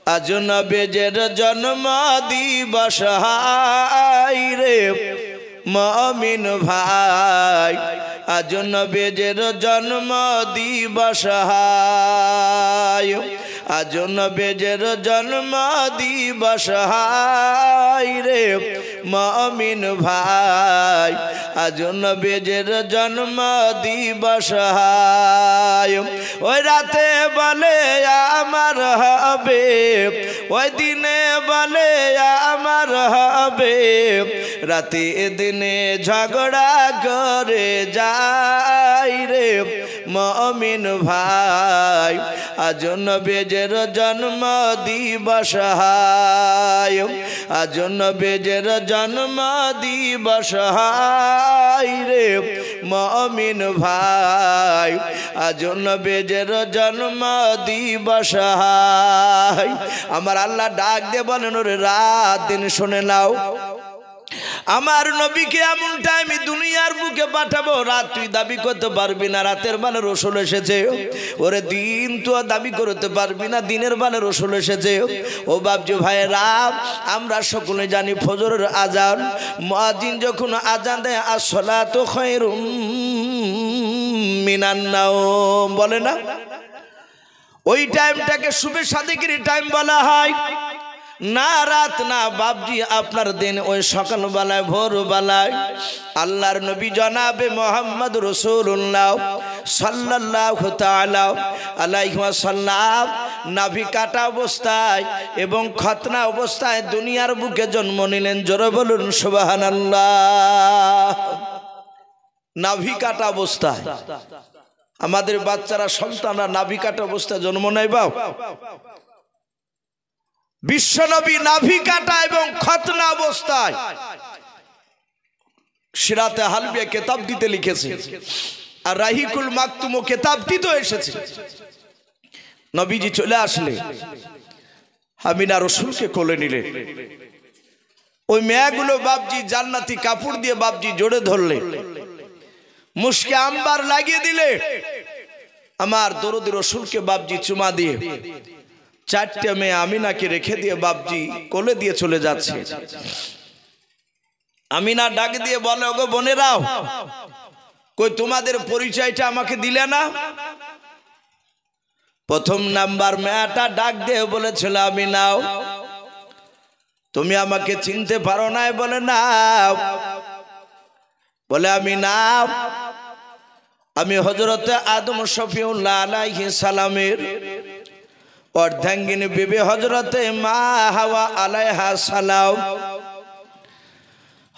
আজ নবীজির জন্ম দিবস হায় রে মুমিন ভাই, আজ নবীজির জন্ম দিবস হায়, আজ নবীজির জন্ম দিবস হায় রে মুমিন ভাই, আজ নবীজির জন্ম দিবস হায়। ওই রাতে বলে আমার হবে, ওই দিনে বলে আমার হবে, রাতে দিনে ঝগড়া করে যায় রে মুমিন ভাই, আজ নবীজির জন্ম দিবস হায়, আজ নবীজির জন্ম দিবস হায় রে মুমিন ভাই, আজ নবীজির জন্ম দিবস হায়। আমার আল্লাহ ডাক দিয়ে বলেন ওরে রাত দিন শুনে নাও, আমার নবীকে এমন টাইমে দুনিয়ার বুকে পাঠাবো, রাত তুই দাবি করতে পারবি না রাতের বেলা রসুল এসেছে, ওরে দিন তো দাবি করতে পারবি না দিনের বেলা রসুল এসেছে। ও বাপজি ভাইয়েরা, আমরা সকলে জানি ফজরের আজান, মুয়াজ্জিন যখন আজান দেয় আসসালাতু খায়রুম মিনান নাওম বলে না, ওই টাইমটাকে শুভে সাদেকের টাইম বলা হয়। না রাত না বাপজি আপনার দিন, ওই সকালবেলায় ভোরবেলায় আল্লাহর নবী জনাবে মোহাম্মদ রাসূলুল্লাহ সাল্লাল্লাহু তাআলা আলাইহি ওয়াসাল্লাম নাভি কাটা অবস্থায় এবং খতনা অবস্থায় দুনিয়ার বুকে জন্ম নিলেন। জোরে বলুন সুবহানাল্লাহ। নাভি কাটা অবস্থায় আমাদের বাচ্চারা সন্তানরা নাভি কাটা অবস্থায় জন্ম নেয়। বাপ বিশ্বনবী নাভি কাটা এবং খতনা অবস্থায় সিরাতে হালবিয়া কিতাব দিতে লিখেছে, আর রাহিকুল মাকতুম কিতাবটি তো এসেছে। নবীজি চলে আসলে আমিনা রাসূলকে কোলে নিলেন, ওই মেয়েগুলো বাপজি জান্নাতি কাপড় দিয়ে বাপজি জোড়ে ধরলে, মুশকে আম্বার লাগিয়ে দিলে, আমার দরদি রাসূলকে বাপজি চুমা দিয়ে চারটে মেয়ে আমিনাকে রেখে দিয়ে বাপজি কোলে দিয়ে চলে যাচ্ছে। আমিনা ডাক দিয়ে বলে ওগো বোনেরাও, কই তোমাদের পরিচয়টা আমাকে দিলে না? প্রথম নাম্বার মেয়েটা ডাক দিয়ে বলেছিল আমিনাও তুমি আমাকে চিনতে পারো না? বলে না। বলে আমি হযরতে আদম শফিউল্লাহ আলাইহিস সালামের অর্ধাঙ্গিনী বিবি হযরতে মা হাওয়া আলাইহা সালাম।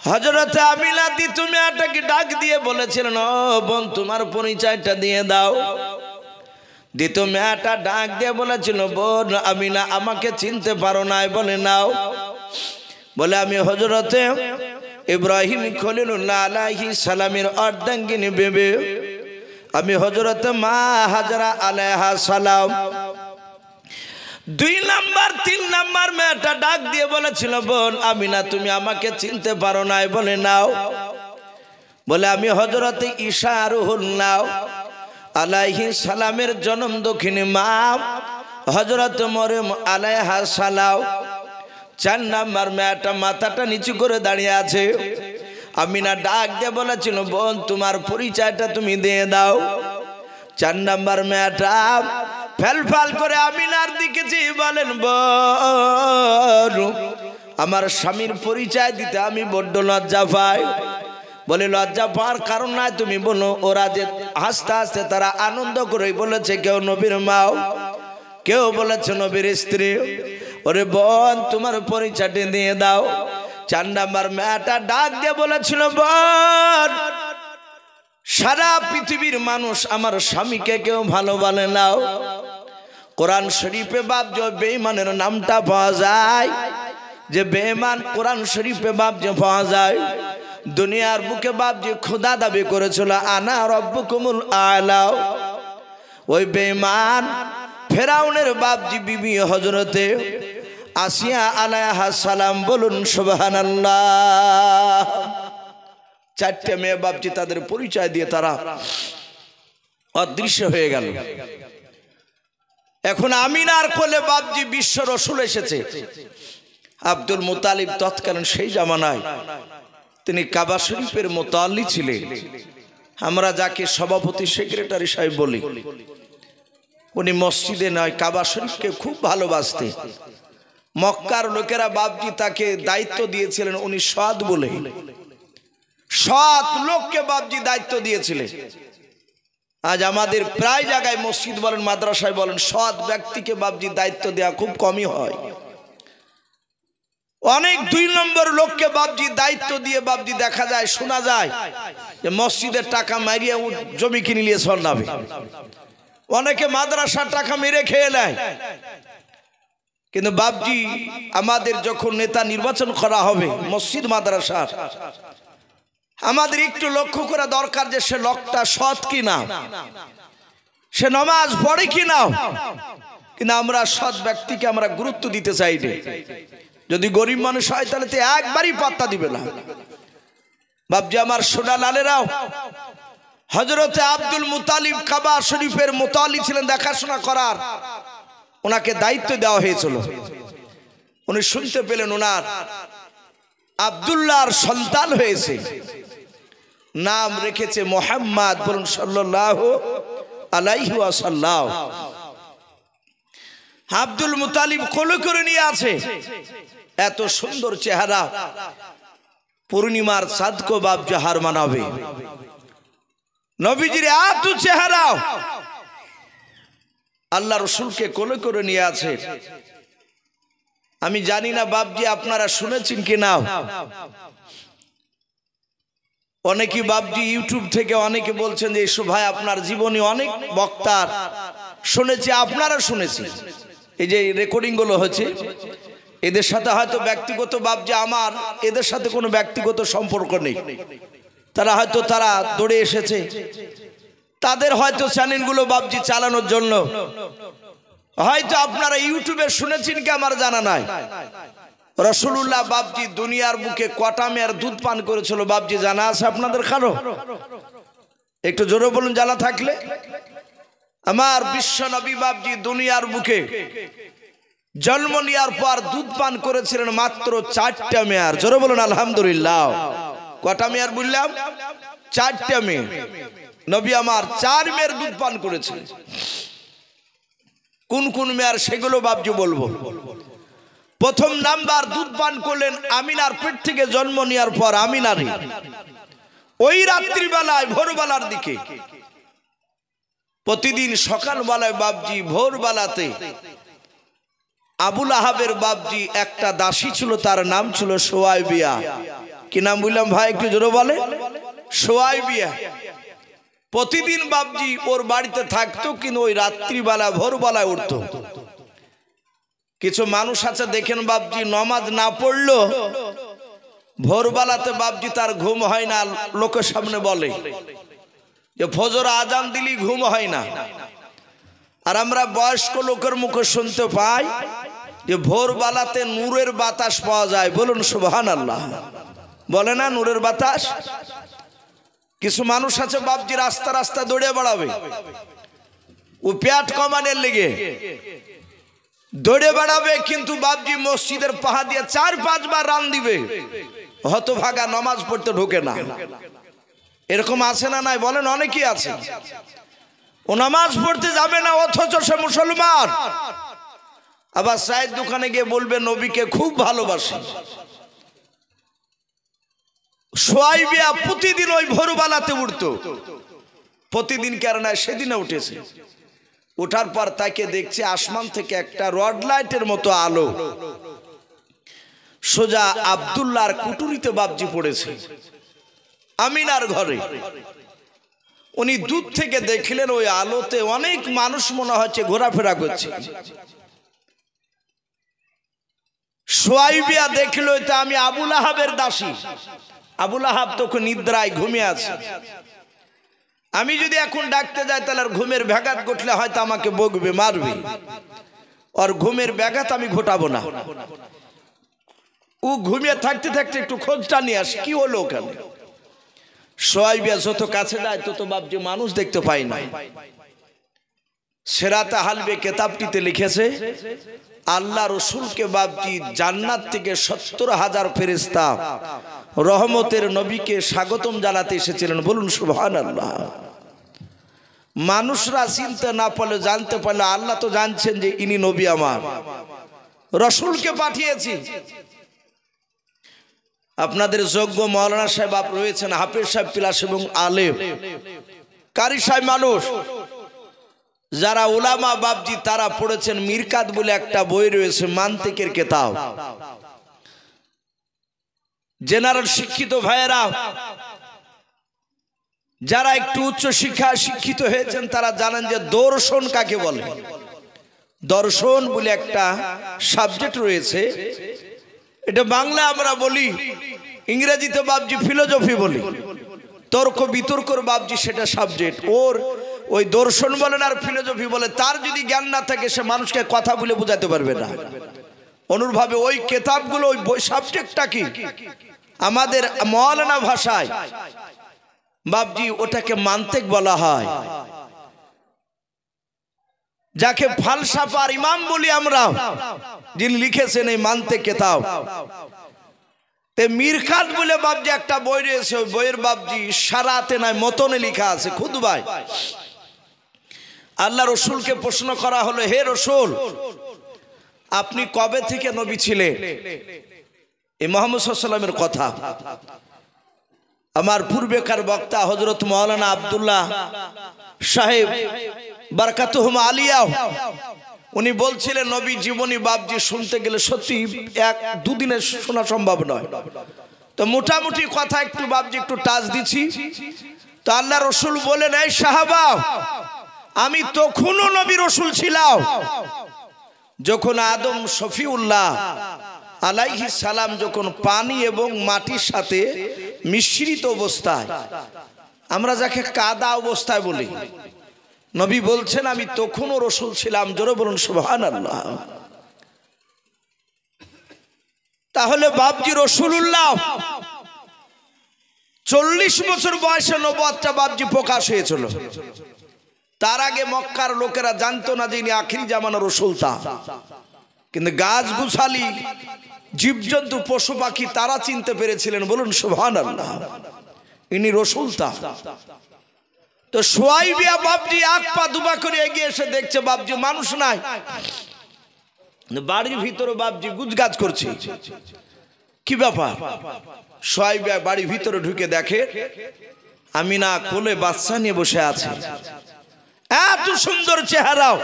হযরতে আমিনা দি তুমি এটাকে ডাক দিয়ে বলেছিলেন ও বোন তোমার পরিচয়টা দিয়ে দাও। দ্বিতীয় মেয়েটা ডাক দিয়ে বলেছিল বোন আমিনা আমাকে চিনতে পারো না? বলে নাও। বলে আমি হযরতে ইব্রাহিম খলিলুল্লাহ আলাইহিস সালামের অর্ধাঙ্গিনী বিবি, আমি হযরতে মা হাজরা আলাইহা সালাম। 2 নাম্বার 3 নাম্বার মেয়েটা ডাক দিয়ে বলেছিল বোন আমিনা তুমি আমাকে চিনতে পারো না? বলে নাও। বলে আমি হযরতে ঈসা রুহুল্লাহ আলাইহিস সালামের জন্ম দক্ষিণী মা হযরত মরিয়ম আলাইহা সালাম। 4 নাম্বার মেয়েটা মাথাটা নিচু করে দাঁড়িয়ে আছে। আমিনা ডাক দিয়ে বলেছিল বোন তোমার পরিচয়টা তুমি দিয়ে দাও। 4 নাম্বার মেয়েটা ফেলফাল করে আমিনার দিকে চেয়ে বলেন বোন আমার স্বামীর পরিচয় দিতে আমি বড্ড লজ্জা পাই। বলে লজ্জা পাওয়ার কারণ নাই, তুমি বলো। ওরা যে হাসতে হাসতে তারা আনন্দ করে বলেছে কেউ নবীর মাও, কেউ বলেছে নবীর স্ত্রী। ওরে বোন তোমার পরিচয়টা দিয়ে দাও। 4 নাম্বার মেয়েটা ডাক দিয়ে বলেছিল বোন সারা পৃথিবীর মানুষ আমার স্বামীকে কেউ ভালো বলে নাও। কোরআন শরীফে বাপ যে বেঈমানের নামটা পাওয়া যায়, যে বেঈমান কোরআন শরীফে বাপ যে পাওয়া যায়। দুনিয়ার বুকে বাপ যে খোদা দাবি করেছিল আনা রব্বুকুমুল আলা, ওই বেঈমান ফেরাউনের বাপজি বিবি হযরতে আসিয়া আলাইহা সালাম। বলুন সুবহানাল্লাহ। 4টে মেয়ে বাপজি তাদের পরিচয় দিয়ে তারা অদৃশ্য হয়ে গেল। এখন আমিনার কোলে বাপজি বিশ্ব রসুল এসেছে। আব্দুল মুতালিব তৎকালীন সেই জামানায় তিনি কাবা শরীফের মুতাল্লি ছিলেন। আমরা যাকে সভাপতি সেক্রেটারি সাহেব বলি, উনি মসজিদে নয় কাবা শরীফকে খুব ভালোবাসতেন। মক্কার লোকেরা বাপজি তাকে দায়িত্ব দিয়েছিলেন, উনি সৎ বলে, সৎ লোককে বাপজি দায়িত্ব দিয়েছিলেন। আজ আমাদের প্রায় জায়গায় মসজিদ বলেন মাদ্রাসায় বলেন সৎ ব্যক্তিকে বাপজি দায়িত্ব দেওয়া খুব কমই হয়। অনেক 2 নম্বর লোককে বাপজি দায়িত্ব দিয়ে বাপজি দেখা যায়, শোনা যায় যে মসজিদের টাকা মারিয়ে জমি কিনে নিয়ে সরনাবে। অনেকে মাদ্রাসার টাকা মেরে খেয়ে নেয়। কিন্তু বাপজি আমাদের যখন নেতা নির্বাচন করা হবে মসজিদ মাদ্রাসার, আমাদের একটু লক্ষ্য করা দরকার যে সে লোকটা সৎ কিনা, সে নামাজ পড়ে কিনা। কিন্তু আমরা সৎ ব্যক্তিকে আমরা গুরুত্ব দিতে চাই না। যদি গরিব মানুষ হয় তাহলে তো একবারই পাত্তা দিবে না। বাপজি আমার সোনা লালেরাও, হযরতে আব্দুল মুতালিব কাবা শরীফের মুতাল্লি ছিলেন, দেখাশোনা করার ওনাকে দায়িত্ব দেওয়া হয়েছিল। উনি শুনতে পেলেন ওনার আব্দুল্লাহর সন্তান হয়েছে, নাম রেখেছে মুহাম্মদ, বলুন সাল্লাল্লাহু আলাইহি ওয়াসাল্লাম। আব্দুল মুতালিব কোলে করে নিয়ে আছে, এত সুন্দর চেহারা, পূর্ণিমার চাঁদকে বাপজি হার মানাবে। নবীজির এত চেহারা, আল্লাহ রসুলকে কোলে করে নিয়ে আছে। আমি জানি না বাপজি আপনারা শুনেছেন কি না। অনেকে বাপজি ইউটিউব থেকে অনেকে বলছেন যে এসো ভাই আপনার জীবনী অনেক বক্তার শুনেছি, আপনারা শুনেছেন। এই যে রেকর্ডিং গুলো হচ্ছে, এদের সাথে হয়তো ব্যক্তিগত বাপজি আমার এদের সাথে কোনো ব্যক্তিগত সম্পর্ক নেই। তারা হয়তো তারা দৌড়ে এসেছে, তাদের হয়তো চ্যানেলগুলো বাপজি চালানোর জন্য। হয়তো আপনারা ইউটিউবে শুনেছেন কি আমার জানা নাই। রাসূলুল্লাহ বাপজি দুনিয়ার বুকে কটা মেয়ের দুধ পান করেছিল বাপজি জানা আছে আপনাদের কারো? একটু জোরে বলুন জানা থাকলে। আমার বিশ্ব নবী বাপজি দুনিয়ার বুকে জন্ম নেওয়ার পর দুধ পান করেছিলেন মাত্র 4টা মেয়ার। জোরে বলুন আলহামদুলিল্লাহ। কটা মেয়ার বললাম? 4টা মেয়ে। নবী আমার 4 মেয়ের দুধ পান করেছেন। কোন কোন মেয়ার সেগুলো বাপজি বলবো। প্রথম নাম্বার দুধ পান করলেন আমিনার পেট থেকে জন্ম নেওয়ার পর আমিনারই ওই রাত্রিবেলায় ভোরবেলার দিকে, প্রতিদিন সকালবেলায় বাপজি ভোরবেলাতে আবুল আহাবের বাপজি একটা দাসী ছিল, তার নাম ছিল সোয়াইবিয়া। কি নাম বললাম ভাই একটু জোরে বলে? সোয়াইবিয়া। প্রতিদিন বাপজি ওর বাড়িতে থাকতো, কিন্তু ওই রাত্রিবেলা ভোরবেলায় উঠতো। কিছু মানুষ আছে দেখেন বাপজি নামাজ না পড়লো ভোরবেলাতে বাপজি তার ঘুম হয় না, লোকের সামনে বলে যে ফজর আজান দিলি ঘুম হয় না। আর আমরা বয়স্ক লোকের মুখে শুনতে পাই যে ভোরবেলাতে নূরের বাতাস পাওয়া যায়। বলুন সুবহানাল্লাহ। বলে না নূরের বাতাস? কিছু মানুষ আছে বাপজি রাস্তা রাস্তা দৌড়ে বেড়াবে, ও পেট কমানোর লেগে দৌড়ে বেড়াবে, কিন্তু বাপজি মসজিদের পাহা দিয়ে 4-5 বার রান দিবে, হতভাগা নামাজ পড়তে ঢোকে না। এরকম আছে না নাই বলেন? অনেকেই আছে। ও নামাজ পড়তে যাবে না অথচ সে মুসলমান। আবার চায়ের দোকানে গিয়ে বলবে নবীকে খুব ভালোবাসে। সোয়াইবিয়া প্রতিদিন ওই ভোরবেলাতে উঠতো, প্রতিদিন কেন না সেদিনে উঠেছে। ওঠার পর তাকে দেখছে আসমান থেকে একটা রড লাইটের মতো আলো সোজা আব্দুল্লাহর কুটুরিতে বাপজি পড়েছে আমিনার ঘরে। উনি দূর থেকে দেখলেন ওই আলোতে অনেক মানুষ মনে হচ্ছে ঘোরাফেরা করছে। সোয়াইবিয়া দেখলো এটা আমি আবুল আহাবের দাসী। আবুল আহাব তখন নিদ্রায় ঘুমিয়ে আছে। আমি যদি এখন ডাকতে যাই তাহলে আর ঘুমের ব্যাঘাত ঘটলে হয়তো আমাকে বকবে, মারবে। আর ঘুমের ব্যাঘাত আমি ঘটাবো না। ও ঘুমিয়ে থাকতে থাকতে একটু খোঁজটা নিয়ে আসে কি হলো ওখানে। সোয়াইবিয়া যত কাছে যায় তত বাপজি মানুষ দেখতে পাই না। সেরাতে হালবে কেতাবটিতে লিখেছে আল্লাহ রসুলকে বাপজি জান্নাত থেকে 70,000 ফেরেশতা রহমতের নবীকে স্বাগতম জানাতে এসেছিলেন। বলুন সুবহানাল্লাহ। মানুষরা চিনতে না পারলে জানতে পারলে আল্লাহ তো জানছেন যে ইনি নবী, আমার রসুলকে পাঠিয়েছি। আপনাদের যোগ্য মাওলানা সাহেব রয়েছেন, হাফেজ সাহেব পিলাস এবং আলেম কারি সাহেব মানুষ যারা উলামা বাপজি তারা পড়েছেন। মিরকাত বলে একটা বই রয়েছে, মান্তিকের কিতাব। জেনারেল শিক্ষিত ভাইয়েরা যারা একটু উচ্চ শিক্ষা শিক্ষিত হয়েছেন তারা জানেন যে দর্শন কাকে বলে। দর্শন বলে একটা সাবজেক্ট রয়েছে, এটা বাংলা আমরা বলি, ইংরেজিতে বাপজি ফিলোসফি বলি, তর্ক বিতর্কর বাপজি সেটা সাবজেক্ট। ওর ওই দর্শন বলেন আর ফিলোসফি বলে, তার যদি জ্ঞান না থাকে সে মানুষকে কথা বলে বোঝাতে পারবে না। অনুরূপভাবে ওই কিতাবগুলো ওই বই সাবজেক্টটা কি আমাদের মাওলানা ভাষায় বাপজি ওটাকে মান্তিক বলা হয়, যাকে ফালসাফার ইমাম বলি আমরা, যিনি লিখেছেন এই মান্তিক কিতাব। তে মিরকাত বলে বাপজি একটা বই রয়েছে, ওই বইয়ের বাপজি সারাতে নাই মতনে লেখা আছে খুতবায় আল্লাহ রসুলকে প্রশ্ন করা হলো, হে রসুল আপনি কবে থেকে নবী ছিলেন? এই মুহাম্মদ সাল্লাল্লাহু আলাইহি ওয়াসাল্লামের কথা আমার পূর্বেকার বক্তা হযরত মাওলানা আব্দুল্লাহ সাহেব বারাকাতুহুম আলিয়া উনি বলছিলেন নবী জীবনী বাপজি শুনতে গেলে সত্যি 1-2 দিনে শোনা সম্ভব নয়। তো মোটামুটি কথা একটু বাপজি একটু টাচ দিচ্ছি। তো আল্লাহ রসুল বলেন, এই সাহাবা আমি তখনও নবী রসুল ছিলাম যখন আদম শফিউল্লাহ আলাইহিস সালাম যখন পানি এবং মাটির সাথে মিশ্রিত অবস্থায়, আমরা যাকে কাদা অবস্থায় বলি, নবী বলছেন আমি তখনও রসুল ছিলাম। জোরে বলুন সুবহানাল্লাহ। তাহলে বাপজি রসুলুল্লাহ 40 বছর বয়সে নবুয়তটা বাপজি প্রকাশ হয়েছিল। তার আগে মক্কার লোকেরা জানতো না যে ইনি আখিরি জামানার রসুল। তা কিন্তু গাছ গুছালি জীবজন্তু পশু পাখি তারা চিনতে পেরেছিলেন। বলুন সুবহানাল্লাহ, ইনি রসুল। তা তো সোয়াইবিয়া বাপজি 1 পা 2 পা করে এগিয়ে এসে দেখছে বাপজি মানুষ নাই, বাড়ির ভিতরে বাপজি গুজগাছ করছে। কি ব্যাপার? সোয়াইবিয়া বাড়ির ভিতরে ঢুকে দেখে আমিনা কোলে বাচ্চা নিয়ে বসে আছে, এত সুন্দর চেহারাও,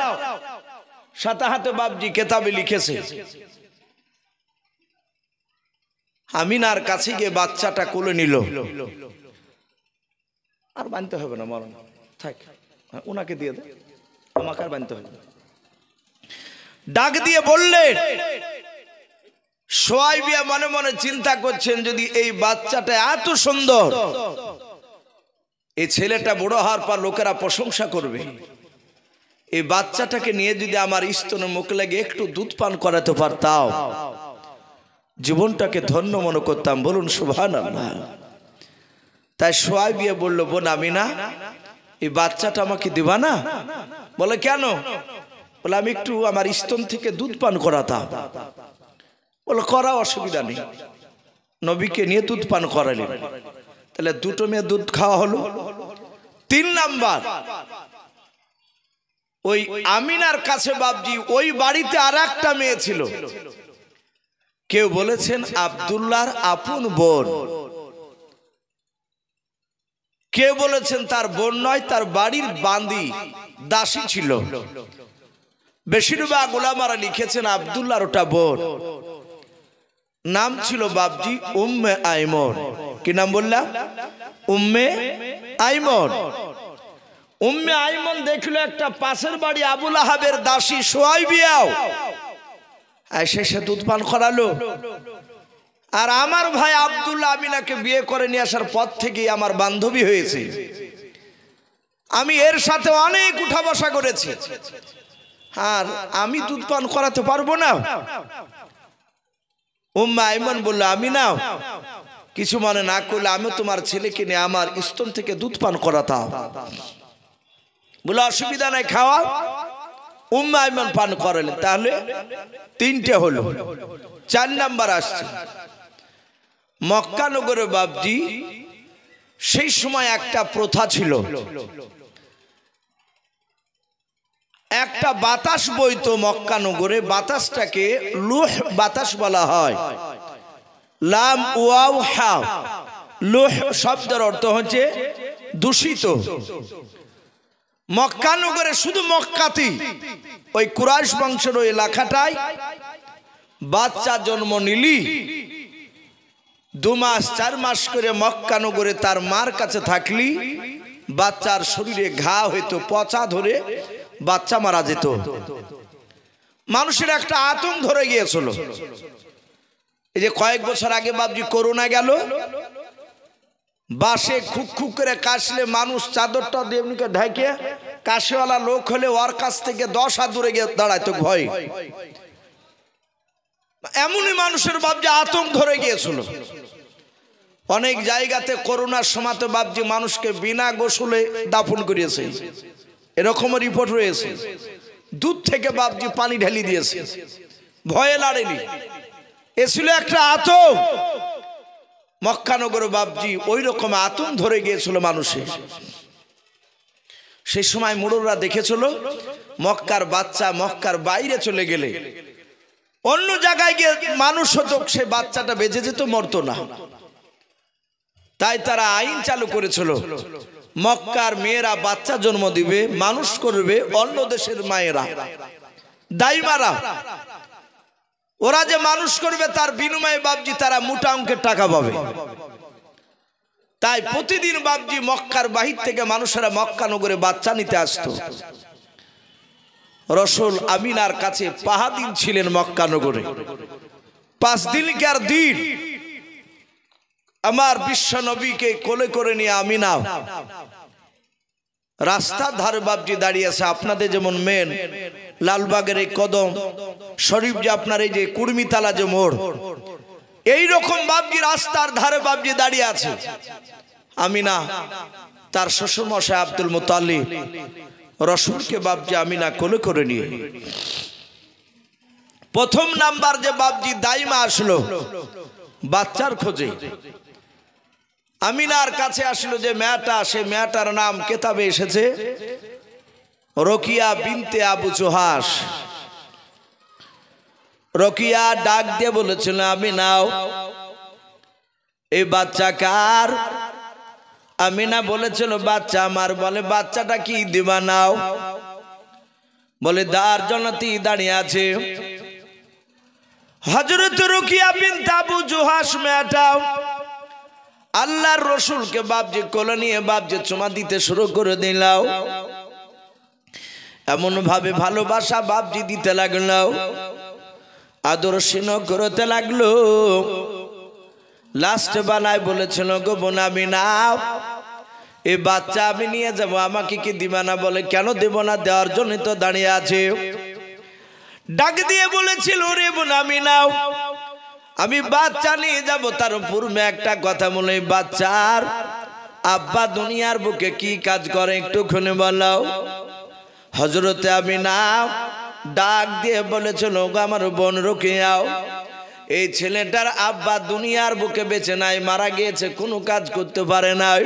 সাথে হাতে বাপজি কেতাবে লিখেছে। আমিনার কাছে গিয়ে বাচ্চাটা কোলে নিল। আর বানতে হবে না মরণ থাক, ওনাকে দিয়ে দে, আমাকে আর বানতে হবে না। ডাক দিয়ে বললেন, সোয়াইবিয়া মনে মনে চিন্তা করছেন যদি এই বাচ্চাটা এত সুন্দর, এই ছেলেটা বড় হওয়ার পর লোকেরা প্রশংসা করবে, এই বাচ্চাটাকে নিয়ে যদি আমার স্তনে মুখ লাগে একটু দুধ পান করাতে পারতাম জীবনটাকে ধন্য মনে করতাম। বলুন সুবহানাল্লাহ। তাই সোয়াইবিয়া বলল, বোন আমিনা এই বাচ্চাটা আমাকে দিবা না? বলে কেন? বলে আমি একটু আমার স্তন থেকে দুধ পান করাতাম। বলে করা অসুবিধা নেই। নবীকে নিয়ে দুধ পান করালেন। তাহলে 2টো মেয়ে দুধ খাওয়া হলো। 3 নাম্বার, ওই আমিনার কাছে বাপজি ওই বাড়িতে আর একটা মেয়ে ছিল, কেউ বলেছেন আব্দুল্লাহর আপন বোন, কেউ বলেছেন তার বোন নয়, তার বাড়ির বান্দি দাসী ছিল। বেশিরভাগ উলামারা লিখেছেন আব্দুল্লাহর ওটা বোন, নাম ছিল বাপজি উম্মে আইমন। কি নাম বললাম? উম্মে আইমন। উম্মে আইমন দেখলো একটা পাশের বাড়ি আবু লাহাবের দাসী সোয়াইবিয়াও এসে দুধ পান করালো। আর আমার ভাই আব্দুল্লাহ আমিনাকে বিয়ে করে নিয়ে আসার পর থেকেই আমার বান্ধবী হয়েছে। আমি এর সাথে অনেক উঠা বসা করেছি, আর আমি দুধ পান করাতে পারবো না? উম্মে আইমন বলল, আমি না কিছু মনে না করলে আমি তোমার ছেলেকে নিয়ে আমার স্তন থেকে দুধ পান করাতাম। বলে অসুবিধা নাই, খাওয়া। উম্মে আইমান পান করালেন, তাহলে তিনটে হলো। 4 নাম্বার আসছে মক্কা নগরে বাপজি সেই সময় একটা প্রথা ছিল, একটা বাতাস বইতো মক্কা নগরে, বাতাসটাকে লুহ বাতাস বলা হয়। লাম ওয়াও হা, লুহ শব্দের অর্থ হচ্ছে দূষিত। মক্কা নগরে শুধু মক্কাতেই ওই কুরাইশ বংশের ওই এলাকাটায় বাচ্চা জন্ম নিলি 2 মাস 4 মাস করে মক্কা নগরে তার মার কাছে থাকলি বাচ্চার শরীরে ঘা হইতো, পচা ধরে বাচ্চা মারা যেত। মানুষের একটা আতঙ্ক ধরে গিয়েছিল। এই যে কয়েক বছর আগে বাপজি করোনা গেল, বাসে খুক খুক করে কাশলে মানুষ চাদরটা দিয়ে ঢাকে, কাশিওয়ালা লোক হলে ওর কাছ থেকে 10 হাত দূরে গিয়ে দাঁড়াইতো ভয়। এমনই মানুষের বাপজি আতঙ্ক ধরে গিয়েছিল। অনেক জায়গাতে করোনার সময় তো বাপজি মানুষকে বিনা গোসলে দাফন করিয়েছে, এরকম রিপোর্ট রয়েছে। দুধ থেকে বাপজি পানি ঢেলি দিয়েছে, ভয়ে লাড়েনি। এ ছিল একটা আতঙ্ক। মক্কা নগর বাপজি ওই রকম আতঙ্ক ধরে গিয়েছিল মানুষের। সেই সময় মুরুররা দেখেছিল মক্কার বাচ্চা মক্কার বাইরে চলে গেলে অন্য জায়গায় গিয়ে মানুষ হতো, সে বাচ্চাটা বেঁচে যেত, মরতো না। তাই তারা আইন চালু করেছিল মক্কার মেয়েরা বাচ্চা জন্ম দিবে, মানুষ করবে অন্য দেশের মায়েরা, দাইমারা। ওরা যে মানুষ করবে তার বিনিময়ে বাপজি তারা মোটা অঙ্কের টাকা পাবে। তাই প্রতিদিন বাপজি মক্কার বাহির থেকে মানুষেরা মক্কা নগরে বাচ্চা নিতে আসতো। রসুল আমিনার কাছে 5 দিন ছিলেন মক্কা নগরে। 5 দিনকার দিন আমার বিশ্ব নবীকে কোলে করে নিয়ে আমিনা রাস্তার ধারে বাপজি দাঁড়িয়ে আছে। আপনাদের যেমন মেন লালবাগের এই কদম শরীফ, যে আপনার এই যে কুর্মিতালা যে মোড়, এইরকম বাপজি রাস্তার ধারে বাপজি দাঁড়িয়ে আছে আমিনা। তার শ্বশুর মশাই আব্দুল মুতাল্লিব রসুলকে বাপজি আমিনা কোলে করে নিয়ে প্রথম নাম্বার যে বাপজি দাইমা আসলো বাচ্চার খোঁজে। আমিনার কাছে আসলো যে মেয়েটা, সে মেয়েটার নাম কেতাবে এসেছে রকিয়া বিনতে আবু জোহাস। রকিয়া ডাক দিয়ে বলেছিল, আমিনাও এই বাচ্চা কার? আমিনা বলেছিল বাচ্চা আমার। বলে বাচ্চাটা কি দিবা নাও? বলে দার জন্নতি দাঁড়িয়ে আছে। হযরত রকিয়া বিনতে আবু জোহাস মেয়েটাও আল্লাহর রসুলকে বাপজি কোলে নিয়ে বাপজি চুমা দিতে শুরু করে দিলাও। এমন ভাবে ভালোবাসা বাপজি দিতে লাগলো, আদর স্নেহ করতে লাগলো। লাস্ট বেলায় বলেছিল, গো বোন আমিনা এই বাচ্চা আমি নিয়ে যাবো, আমাকে কি দিবা না? বলে কেন দেব না, দেওয়ার জন্য তো দাঁড়িয়ে আছে। ডাক দিয়ে বলেছিল, রে বোন আমিনা আমি বাচ্চা নিয়ে যাব, তার পূর্বে একটা কথা বলে, বাচ্চার আব্বা দুনিয়ার বুকে কি কাজ করে একটু খুনে বলো। হযরতে আমিনা ডাক দিয়ে বলেছিল, আমার বোন রকিয়াও এই ছেলেটার আব্বা দুনিয়ার বুকে বেঁচে নাই, মারা গিয়েছে, কোনো কাজ করতে পারে নাই।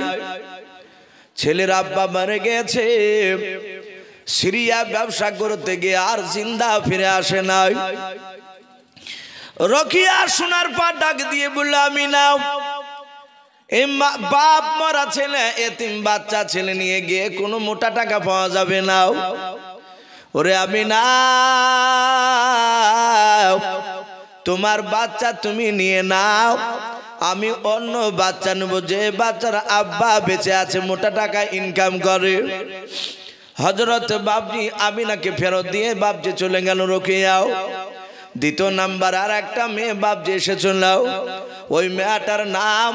ছেলের আব্বা মারা গেছে, সিরিয়া ব্যবসা করতে গিয়ে আর জিন্দা ফিরে আসে নাই। রকিয়া শোনার পর ডাক দিয়ে বলল, আমিনা এই বাপ মরা ছেলে, এতিম বাচ্চা ছেলে নিয়ে গিয়ে কোনো মোটা টাকা পাওয়া যাবে না। ওরে আমিনা তোমার বাচ্চা তুমি নিয়ে নাও, আমি অন্য বাচ্চা নেব যে বাচ্চার আব্বা বেঁচে আছে, মোটা টাকা ইনকাম করে। হযরত বাপজি আমিনাকে ফেরত দিয়ে বাপজি চলে গেল রকিয়াও। দ্বিতীয় নাম্বার আর একটা মেয়ে বাপজি এসেছিল, ওই মেয়েটার নাম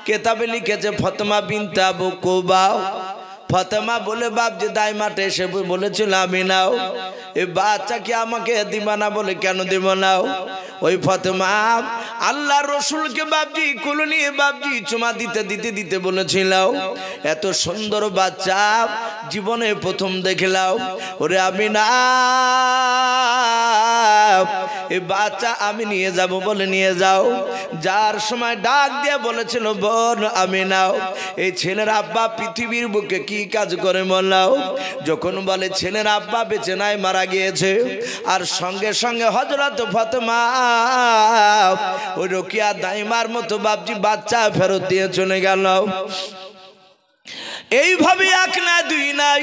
কেতাবে লিখেছে ফাতেমা বিনতে আবু কুবা। ফাতেমা বলে বাপ যে দাইমাটা এসে বলেছিল আমি নাও, এই বাচ্চাকে আমাকে দিবা না বলে কেন দিব নাও? ওই ফাতেমা আল্লাহর রসুলকে বাপজি কোলে নিয়ে বাপজি চুমা দিতে দিতে দিতে বলেছিল, এত সুন্দর বাচ্চা জীবনে প্রথম দেখলাম। ওরে আমি না, এই বাচ্চা আমি নিয়ে যাব বলে নিয়ে যাও। যার সময় ডাক দিয়ে বলেছিল বোন আমি নাও, এই ছেলের আব্বা পৃথিবীর বুকে কি কাজ করে বললাও? যখন বলে ছেলের আব্বা বেঁচে নাই মারা গিয়েছে, আর সঙ্গে সঙ্গে হযরত ফাতেমা ওই রোকিয়া দাইমার মতো বাপজি বাচ্চা ফেরত দিয়ে চলে গেল। এইভাবে এক না দুই নাই,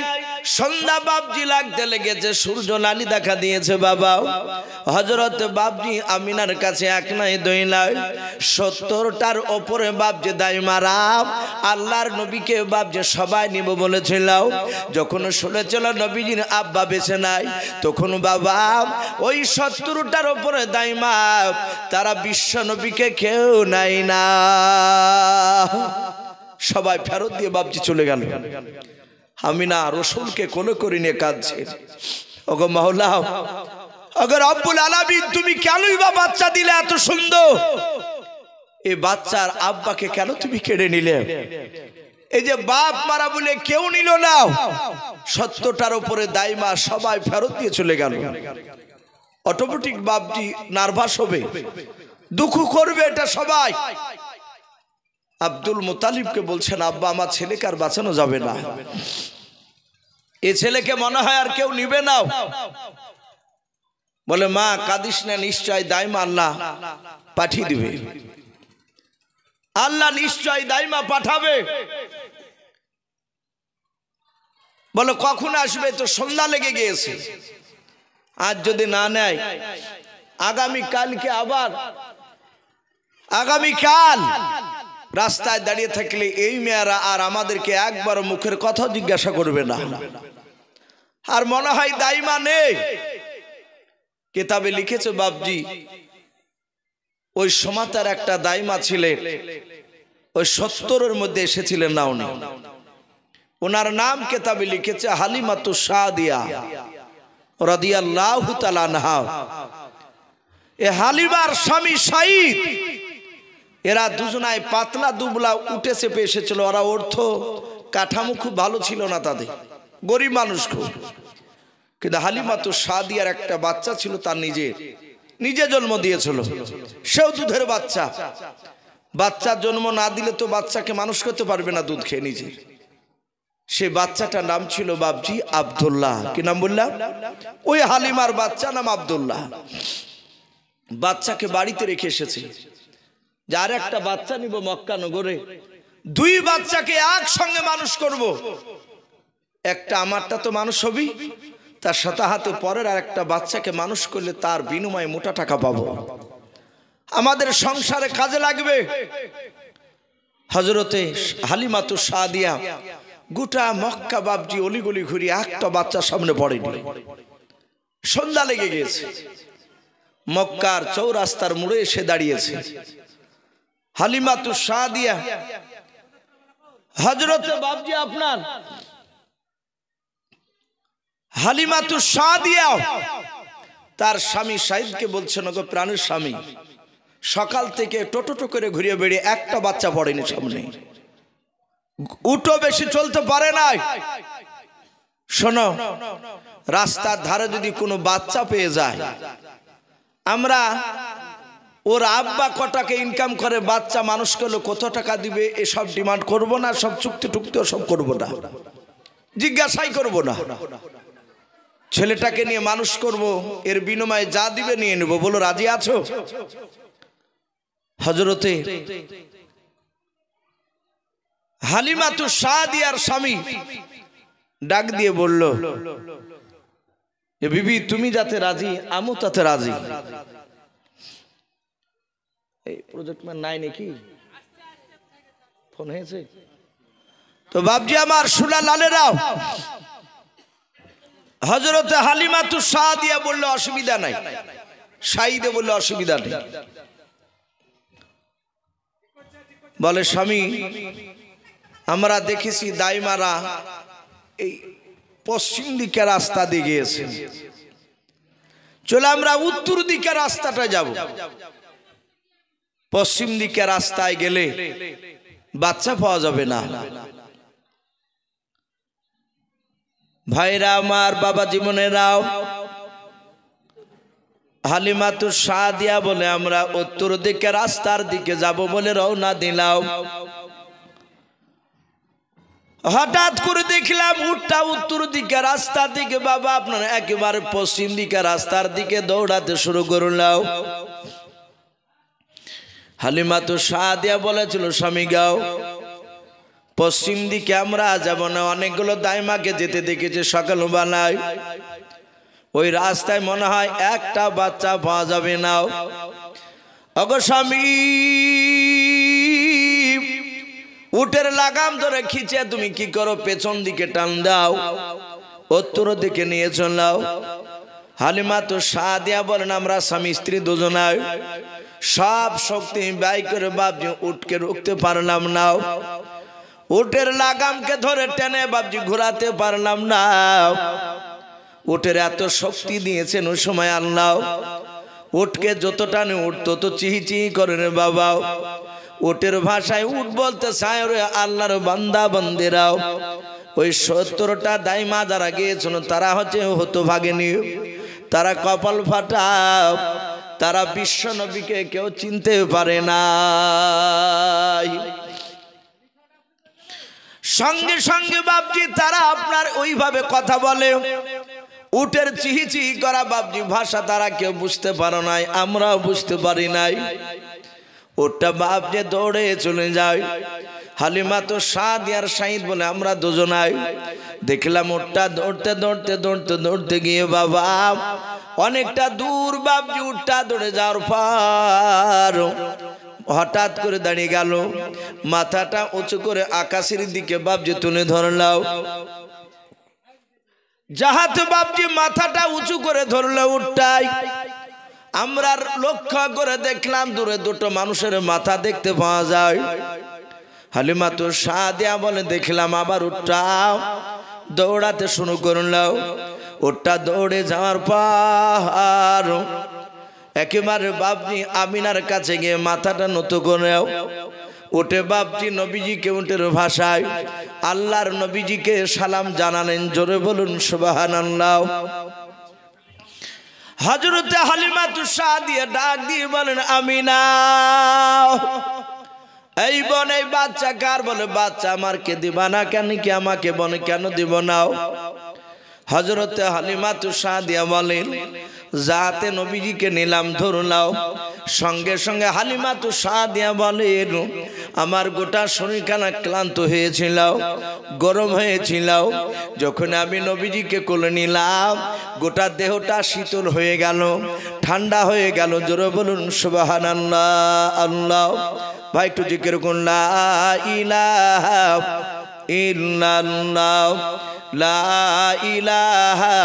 সন্ধ্যা বাপজি লাগতে লেগেছে, সূর্য লালি দেখা দিয়েছে। বাবা হযরত বাপজি আমিনার কাছে এক নাই দুই নাই 70টার ওপরে বাপজি দাইমারা আল্লাহর নবীকে বাপজি সবাই নিব বলেছিল। যখন শুনেছিল নবীজির আব্বা বেঁচে নাই, তখন বাবা ওই 70টার ওপরে দাইমা তারা বিশ্ব নবীকে কেউ নাই না, সবাই ফেরত দিয়ে বাপজি চলে গেল। আমিনা রসুলকে কোলে করে নিয়ে কাঁদছে, ওগো মাওলা, अगर रब्बुल आलामीन তুমি কেনই বা বাচ্চা দিলে এত সুন্দর? এই বাচ্চার আব্বাকে কেন তুমি কেড়ে নিলে? এই যে বাপ মারা বলে কেউ নিল না, 70টার উপরে দাইমা সবাই ফেরত দিয়ে চলে গেল। অটোমেটিক বাপজি নার্ভাস হবে, দুঃখ করবে, এটা সবাই। আব্দুল মুতালিবকে বলছেন আব্বা আমার ছেলেকে আর বাঁচানো যাবে না, এই ছেলেকে মনে হয় আর কেউ নিবে না। বলে মা কাঁদিস না, নিশ্চয় দাইমা আল্লাহ পাঠিয়ে দিবে, আল্লাহ নিশ্চয় দাইমা পাঠাবে। বলে কখন আসবে? তো সন্ধ্যা লেগে গিয়েছে, আজ যদি না নেয় আগামী কালকে আবার, আগামীকাল রাস্তায় দাঁড়িয়ে থাকলে এই মেয়েরা আর আমাদেরকে একবার মুখের কথা জিজ্ঞাসা করবে না, আর মনে হয় দাইমা নেই। কিতাবে লিখেছে বাপজি ওই সমাতার একটা দাইমা ছিলেন, ওই 70-এর মধ্যে এসেছিলেন না উনি, ওনার নাম কিতাবে লিখেছে হালিমাতু সাদিয়া রাদিয়াল্লাহু তাআলা আনহা। এ হালিমার স্বামী সাঈদ, এরা দুজনায় পাতলা দুবলা উঠে চেপে এসেছিল। ওরা অর্থ কাঠামো খুব ভালো ছিল না, তাদের গরিব মানুষ খুব। কিন্তু হালিমাতু সাদিয়ার একটা বাচ্চা ছিল, তার নিজে জন্ম দিয়েছিল, সেও দুধের বাচ্চা। বাচ্চা জন্ম না দিলে তো বাচ্চাকে মানুষ করতে পারবে না দুধ খেয়ে নিজে। সে বাচ্চাটার নাম ছিল বাপজি আব্দুল্লাহ। কি নাম বললাম? ওই হালিমার বাচ্চা নাম আব্দুল্লাহ। বাচ্চাকে বাড়িতে রেখে এসেছে, যার একটা বাচ্চা নিব মক্কা নগরে, দুই বাচ্চাকে একসঙ্গে মানুষ করব, একটা আমারটা তো মানুষ হবি, তার সাথে হাতে পরের আর একটা বাচ্চাকে মানুষ করলে তার বিনিময়ে মোটা টাকা পাবো, আমাদের সংসারে কাজে লাগবে। হযরতে হালিমাতু সাদিয়া গোটা মক্কা বাপজি অলিগলি ঘুরিয়ে একটা বাচ্চার সামনে পড়েনি। সন্ধ্যা লেগে গেছে, মক্কার চৌরাস্তার মোড়ে এসে দাঁড়িয়েছে হালিমাতু সাদিয়া। হযরতে বাপজি আপনার হালিমাতু সাদিয়া তার স্বামী সাঈদকে বলছেন, ওগো প্রাণের স্বামী, সকাল থেকে টোটো করে ঘুরিয়ে বেড়িয়ে একটা বাচ্চা পড়েনি সামনে, উঠো বেশি চলতে পারে নাই। শোনো, রাস্তার ধারে যদি কোনো বাচ্চা পেয়ে যায়, আমরা ওর আব্বা কটাকে ইনকাম করে বাচ্চা মানুষ করলে কত টাকা দিবে এসব ডিমান্ড করব না, সব চুক্তি টুক্তি সব করব না, জিজ্ঞাসাই করব না। ছেলেটাকে নিয়ে মানুষ করব, এর বিনিময়ে যা দিবে নিয়ে নেব, বলো রাজি আছো? হযরতে হালিমাতু সাদিয়ার স্বামী ডাক দিয়ে বলল, এ বিবি তুমি যাতে রাজি আমিও তাতে রাজি। এই প্রজেক্ট ম্যান নাই নাকি? ফোন হয়েছে তো বাপজি আমার সুলা লালেরাও। হযরতে হালিমাতু সাদিয়া বলল অসুবিধা নাই, সাঈদে বলল অসুবিধা নেই। বলে স্বামী আমরা দেখেছি দাইমারা এই পশ্চিম দিকে রাস্তা দিয়ে গিয়েছে, চলে আমরা উত্তর দিকে রাস্তাটা যাব। পশ্চিম দিকে রাস্তায় গেলে বাচ্চা পাওয়া যাবে না। ভাইরা আমার, বাবা জীবনেরাও, হালিমাতুস সাদিয়া বলে আমরা উত্তর দিকে রাস্তার দিকে যাব বলে রওনা দিলাম। হঠাৎ করে দেখলাম উটটা উত্তর দিকে রাস্তার দিকে, বাবা আপনার একেবারে পশ্চিম দিকে রাস্তার দিকে দৌড়াতে শুরু করলাম। হালিমাতুস সাদিয়া বলেছিল, স্বামী গাও, পশ্চিম দিকে আমরা যাব না। অনেকগুলো দাইমাকে যেতে দেখেছে সকালবেলায়, ওই রাস্তায় মনে হয় একটা বাচ্চা পাওয়া যাবে না। ওগো স্বামী, উটের লাগাম ধরে খিচে তুমি কি করো, পেছন দিকে টান দাও, উত্তর দিকে নিয়ে চলাও। হালিমাতুস সাদিয়া বলেন, আমরা স্বামী স্ত্রী দুজনায় সব শক্তি ব্যয় করে বাপজি উটকে রুখতে পারলাম না। উটের লাগামকে ধরে টেনে বাপজি ঘোরাতে পারলাম না। উটের এত শক্তি দিয়েছেন ওই সময় আল্লাহ, উটকে যত টানে উঠ তত চিহি চিহি করে রে বাবা। উটের ভাষায় উট বলতে চায়, রে আল্লাহর বান্দা বান্দিরাও, ওই 70টা দাইমা যারা গিয়েছিল তারা হচ্ছে হতভাগিনী, তারা কপাল ফাটা, তারা বিশ্ব নবীকে কেউ চিনতে পারে না। সঙ্গে সঙ্গে বাপজি তারা আপনার ওইভাবে কথা বলে, উটের চিহি চিহি করা বাপজি ভাষা তারা কেউ বুঝতে পারে নাই, আমরাও বুঝতে পারি নাই। উটটা বাপজি দৌড়ে চলে যায়। হালিমাতুস সাদিয়ার শাহিদ বলে আমরা দুজনাই দেখলাম উটটা দৌড়তে দৌড়তে দৌড়তে দৌড়তে গিয়ে বাবা অনেকটা দূর বাপজি উটটা দৌড়ে যাওয়ার পর হঠাৎ করে দাঁড়িয়ে গেল, মাথাটা উঁচু করে আকাশের দিকে বাপজি তুলে ধরলাও। যাহাতে বাপজি মাথাটা উঁচু করে ধরলো উটটাই, আমরা লক্ষ্য করে দেখলাম দূরে দুটো মানুষের মাথা দেখতে পাওয়া যায়। হালিমাতুস সাদিয়া বলে দেখলাম আবার উটটা দৌড়াতে শুরু করলো। উটটা দৌড়ে যাওয়ার পর একেবারে বাপজি আমিনার কাছে গিয়ে মাথাটা নত করে উঠে বাপজি নবীজিকে উটের ভাষায় আল্লাহর নবীজিকে সালাম জানালেন। জোরে বলুন সুবহানাল্লাহ। হযরতে হালিমাতুস সাদিয়া ডাক দিয়ে বলেন, আমিনা, এই বোন এই বাচ্চা কার? বলে বাচ্চা আমার, কে দিবা না কেন? কি আমাকে বনে কেন দিব না? হযরতে হালিমাতুস সাদিয়া বলেন, যাতে নবীজিকে নিলাম ধরলাও। সঙ্গে সঙ্গে হালিমাতুস সাদিয়া বলেন, আমার গোটা শরীরখানা ক্লান্ত হয়েছিল, গরম হয়েছিল, যখন আমি নবীজিকে কোলে নিলাম গোটা দেহটা শীতল হয়ে গেল, ঠান্ডা হয়ে গেল। জোরে বলুন সুবহানাল্লাহ। আল্লাহ ভাই একটু জিকির করুন, লা ইলাহা ইল্লাল্লাহ, লা ইলাহা,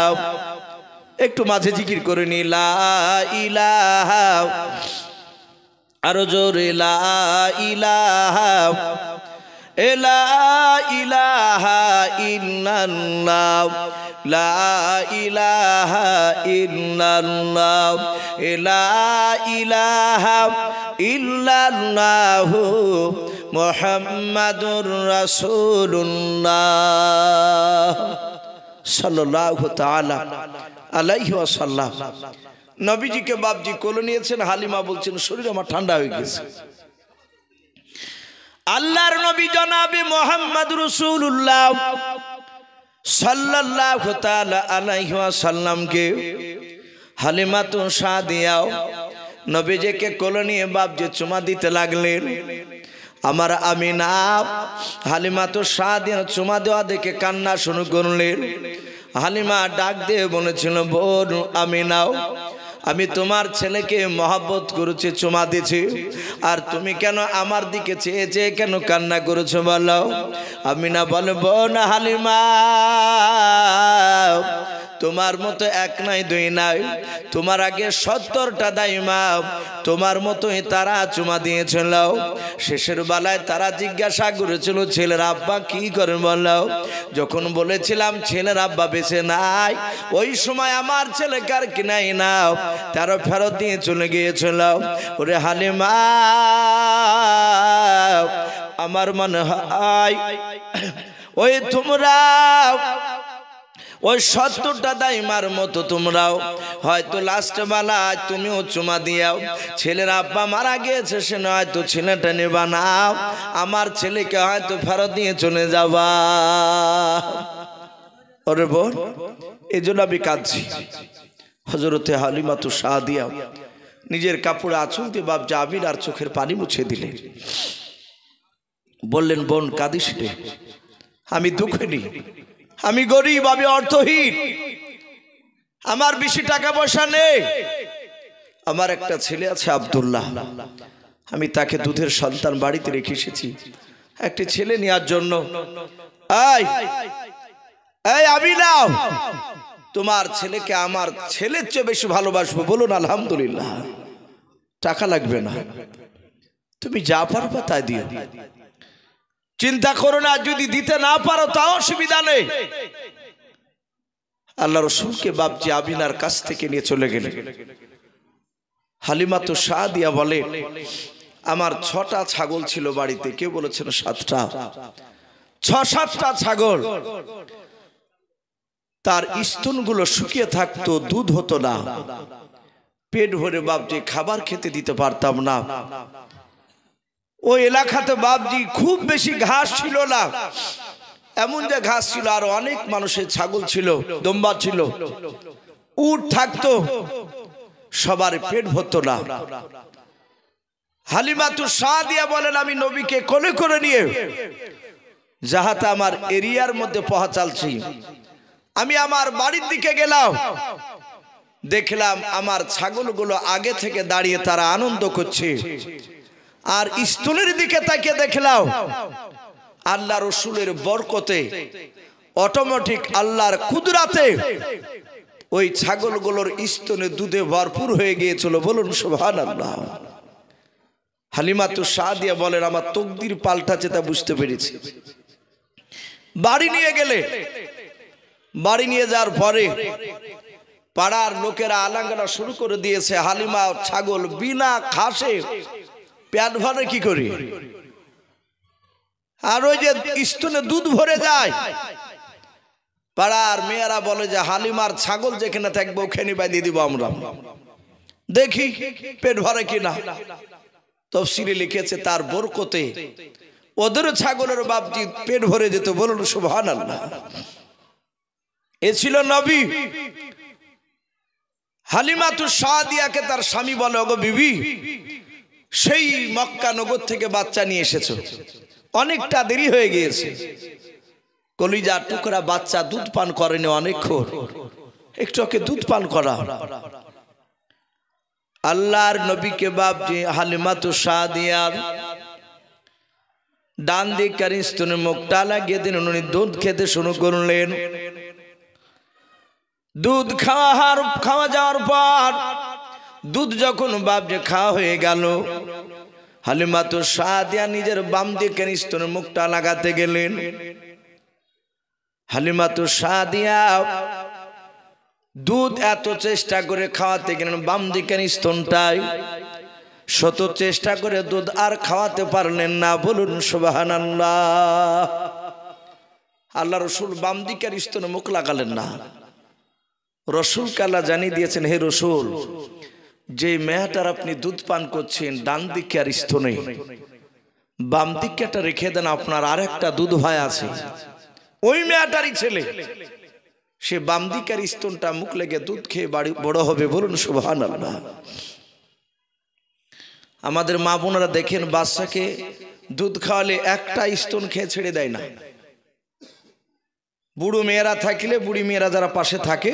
একটু মাঝে জিকির করে নি, লা ইলাহা, আরো জোরে লা ইলাহা, লা ইলাহা ইল্লাল্লাহ, লা ইলাহা ইল্লাল্লাহ, লা ইলাহা ইল্লাল্লাহু মুহাম্মাদুর রাসূলুল্লাহ সাল্লাল্লাহু তাআলা আলাইহি ওয়াসাল্লাম। নবীজিকে বাপজি কোলে নিয়েছেন। হালিমা বলছেন শরীর আমার ঠান্ডা হয়ে গেছে। আল্লাহর নবী জনাবে মুহাম্মদ রাসূলুল্লাহ সাল্লাল্লাহু তাআলা আলাইহি ওয়াসাল্লামকে হালিমাতুস সাদিয়া নবীজিকে কোলে নিয়ে বাপজি চুমা দিতে লাগলেন। আমার আমিনা হালিমাতুস সাদিয়া চুমা দেওয়া দেখে কান্না শুরু করলেন। হালিমা ডাক দিয়ে বলেছিল, বোন আমিনাও, আমি তোমার ছেলেকে মহব্বত করেছি, চুমা দিছি, আর তুমি কেন আমার দিকে চেয়ে চেয়ে কেন কান্না করেছো বলো? আমিনা বলে, বোন হালিমা, তোমার মতো এক নাই দুই নাই, তোমার আগে 70টা দাইমা তোমার মতোই তারা চুমা দিয়েছিল। শেষের বেলায় তারা জিজ্ঞাসা করেছিল ছেলের আব্বা কি করেন বলো। যখন বলেছিলাম ছেলের আব্বা বেঁচে নাই, ওই সময় আমার ছেলেকে আর কিনাই নাও, তারা ফেরত দিয়ে চলে গিয়েছিল। ওরে হালিমা, আমার মনে হয় ওই তোমরা ওই 70টা দাইমার মতো তোমরাও হয়তো লাস্ট বেলায় তুমিও চুমা দিয়াও। ছেলের আব্বা মারা গিয়েছে, সে হয়তো ছেলেটা নেবা না, আমার ছেলেকে হয়তো ফেরত দিয়ে চলে যাবা। ওরে বোন, এই জন্য আমি কাঁদছি। হযরতে হালিমাতু সাদিয়া নিজের কাপড়ে আঁচল দিয়ে বাপ জাবির আর চোখের পানি মুছে দিলেন। বললেন, বোন কাঁদিস রে, আমি দুঃখে নেই, আমি গরিব, আমি অর্থহীন, আমার বেশি টাকা পয়সা নেই। আমার একটা ছেলে আছে আব্দুল্লাহ, আমি তাকে দুধের সন্তান বাড়িতে রেখে এসেছি একটি ছেলে নেওয়ার জন্য। এই আমি নাও, তোমার ছেলেকে আমার ছেলের চেয়ে বেশি ভালোবাসবো, বলুন আলহামদুলিল্লাহ। টাকা লাগবে না, তুমি যা পারবা তাই দিও, চিন্তা করো না, যদি দিতে না পারো তাও অসুবিধা নেই। আল্লাহ রাসূলকে বাপজি আমিনার কাছ থেকে নিয়ে চলে গেলেন। হালিমাতু সাদিয়া বলে, আমার 6টা ছাগল ছিল বাড়িতে, কেউ বলেছেন 7টা, 6-7টা ছাগল। তার স্তনগুলো শুকিয়ে থাকতো, দুধ হতো না, পেট ভরে বাপজি খাবার খেতে দিতে পারতাম না। ওই এলাকাতে বাপজি খুব বেশি ঘাস ছিল না, এমন যে ঘাস ছিল আর অনেক মানুষের ছাগল ছিল, দম্বা ছিল, উট থাকতো, সবার পেট ভরতো না। হালিমাতু সাদিয়া বলেন, আমি নবীকে কোলে করে নিয়ে যাহাতে আমার এরিয়ার মধ্যে পৌঁছালছি, আমি আমার বাড়ির দিকে গেলাম। দেখলাম আমার ছাগলগুলো আগে থেকে দাঁড়িয়ে তারা আনন্দ করছে, আর স্তনের দিকে তাকিয়ে দেখলাম আল্লাহ রসুলের বরকতে অটোমেটিক আল্লাহর কুদরাতে ওই ছাগলগুলোর স্তনে দুধে ভরপুর হয়ে গিয়েছিল, বলুন সুবহানাল্লাহ। হালিমাতু সাদিয়া বলেন, আমার তকদির পাল্টাছে তা বুঝতে পেরেছি। বাড়ি নিয়ে গেলে, বাড়ি নিয়ে যাওয়ার পরে পাড়ার লোকেরা আলাঙ্গনা শুরু করে দিয়েছে, হালিমা ছাগল বিনা ঘাসে পেট ভরে কি করি, আর ওই যে স্তনে দুধ ভরে যায়। পাড়ার মেয়েরা বলে যে হালিমার ছাগল যেখানে থাকবে ওখানে বাঁধিয়ে দিব আমরা, দেখি পেট ভরে কিনা। তাফসীরে লিখেছে তার বরকতে ওদের ছাগলের বাপজি পেট ভরে যেত, বলুন সুবহানাল্লাহ। এ ছিল নবী। হালিমাতু সাদিয়াকে তার স্বামী বলে, ওগো বিবি, সেই মক্কা নগর থেকে বাচ্চা নিয়ে এসেছো, অনেকটা দেরি হয়ে গিয়েছে, কলিজা টুকরা বাচ্চা দুধ পান করেনি অনেকক্ষণ, একটু ওকে দুধ পান করা। আল্লাহর নবীকে বাপজি হালিমাতু সাদিয়ার ডান দিকের স্তনে মুখটা লাগিয়ে দিন, উনি দুধ খেতে শুরু করলেন। দুধ খাওয়া যাওয়ার পর দুধ যখন বাপজি খাওয়া হয়ে গেল, হালিমাতু সাদিয়া নিজের বাম দিকের স্তনে মুখটা লাগাতে গেলেন। হালিমাতু সাদিয়া দুধ এত চেষ্টা করে খাওয়াতে গেলেন বাম দিকের স্তনটায়, শত চেষ্টা করে দুধ আর খাওয়াতে পারলেন না, বলুন সুবহানাল্লাহ। আল্লাহ রসুল বাম দিকের স্তনে মুখ লাগালেন না। রসুলকে আল্লাহ জানিয়ে দিয়েছেন, হে রসুল, যে মেয়েটার আপনি দুধ পান করছেন ডান দিকে আর স্তনে, বাম দিকটা রেখে দেন, আপনার আর একটা দুধ ভাই আছে, ওই মেয়েটারই ছেলে, সে বাম দিকের স্তনটা মুখ লেগে দুধ খেয়ে বড় হবে, বলুন সুবহানাল্লাহ। আমাদের মা বোনেরা দেখেন, বাচ্চাকে দুধ খাওয়ালে একটা স্তন খেয়ে ছেড়ে দেয় না। বুড়ো মেয়েরা থাকলে, বুড়ি মেয়েরা যারা পাশে থাকে,